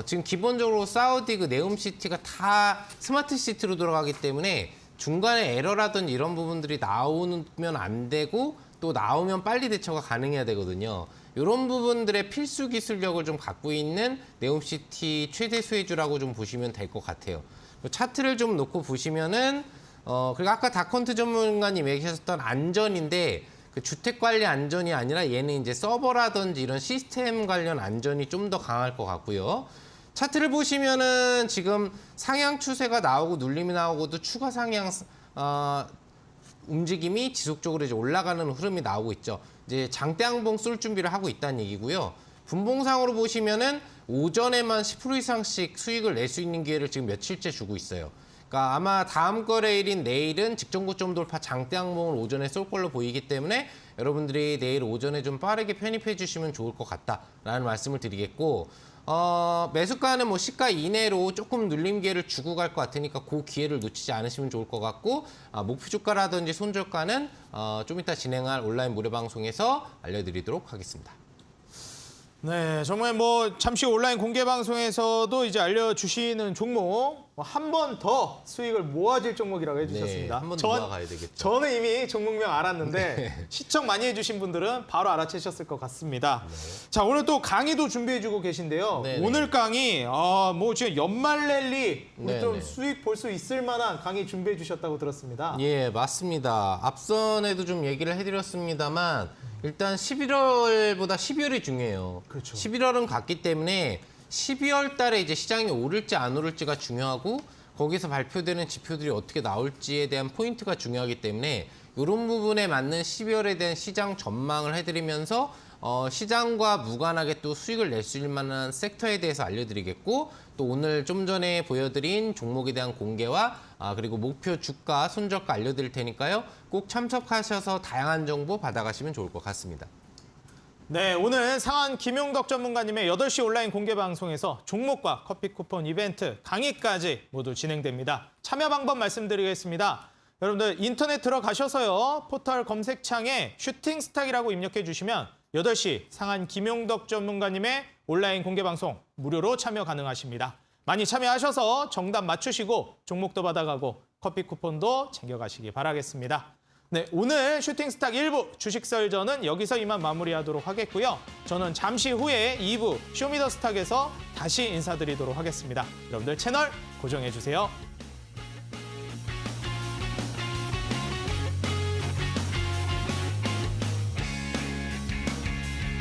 지금 기본적으로 사우디 그 네옴시티가 다 스마트 시티로 돌아가기 때문에 중간에 에러라든지 이런 부분들이 나오면 안 되고 또 나오면 빨리 대처가 가능해야 되거든요. 이런 부분들의 필수 기술력을 좀 갖고 있는 네옴시티 최대 수혜주라고 좀 보시면 될 것 같아요. 차트를 좀 놓고 보시면은 그리고 아까 다컨트 전문가님 얘기하셨던 안전인데 그 주택 관리 안전이 아니라 얘는 이제 서버라든지 이런 시스템 관련 안전이 좀 더 강할 것 같고요. 차트를 보시면은 지금 상향 추세가 나오고 눌림이 나오고도 추가 상향 움직임이 지속적으로 이제 올라가는 흐름이 나오고 있죠. 이제 장대항봉 쏠 준비를 하고 있다는 얘기고요. 분봉상으로 보시면은 오전에만 10% 이상씩 수익을 낼 수 있는 기회를 지금 며칠째 주고 있어요. 그러니까 아마 다음 거래일인 내일은 직전 고점 돌파 장대항봉을 오전에 쏠 걸로 보이기 때문에 여러분들이 내일 오전에 좀 빠르게 편입해 주시면 좋을 것 같다라는 말씀을 드리겠고, 매수가는 뭐 시가 이내로 조금 눌림 기회를 주고 갈 것 같으니까 그 기회를 놓치지 않으시면 좋을 것 같고, 목표 주가라든지 손절가는 좀 이따 진행할 온라인 무료 방송에서 알려드리도록 하겠습니다. 네, 정말 뭐 잠시 온라인 공개 방송에서도 이제 알려주시는 종목 한 번 더 수익을 모아질 종목이라고 해주셨습니다. 네, 한 번 더 모아가야 되겠죠. 저는 이미 종목명 알았는데 시청 많이 해주신 분들은 바로 알아채셨을 것 같습니다. 자, 오늘 또 강의도 준비해주고 계신데요. 네, 네. 오늘 강의 뭐 지금 연말 랠리 네, 좀 네. 수익 볼 수 있을 만한 강의 준비해 주셨다고 들었습니다. 예, 맞습니다. 앞선에도 좀 얘기를 해드렸습니다만 일단 11월보다 12월이 중요해요. 그렇죠. 11월은 갔기 때문에 12월 달에 이제 시장이 오를지 안 오를지가 중요하고 거기서 발표되는 지표들이 어떻게 나올지에 대한 포인트가 중요하기 때문에 이런 부분에 맞는 12월에 대한 시장 전망을 해드리면서 시장과 무관하게 또 수익을 낼 수 있을 만한 섹터에 대해서 알려드리겠고, 또 오늘 좀 전에 보여드린 종목에 대한 공개와 그리고 목표 주가, 손절가 알려드릴 테니까요. 꼭 참석하셔서 다양한 정보 받아가시면 좋을 것 같습니다. 네, 오늘 상한 김용덕 전문가님의 8시 온라인 공개 방송에서 종목과 커피 쿠폰 이벤트, 강의까지 모두 진행됩니다. 참여 방법 말씀드리겠습니다. 여러분들 인터넷 들어가셔서요. 포털 검색창에 슈팅스탁이라고 입력해 주시면 8시 상한 김용덕 전문가님의 온라인 공개 방송 무료로 참여 가능하십니다. 많이 참여하셔서 정답 맞추시고 종목도 받아가고 커피 쿠폰도 챙겨가시기 바라겠습니다. 네, 오늘 슈팅스탁 1부 주식설전은 여기서 이만 마무리하도록 하겠고요. 저는 잠시 후에 2부 쇼미더스탁에서 다시 인사드리도록 하겠습니다. 여러분들 채널 고정해주세요.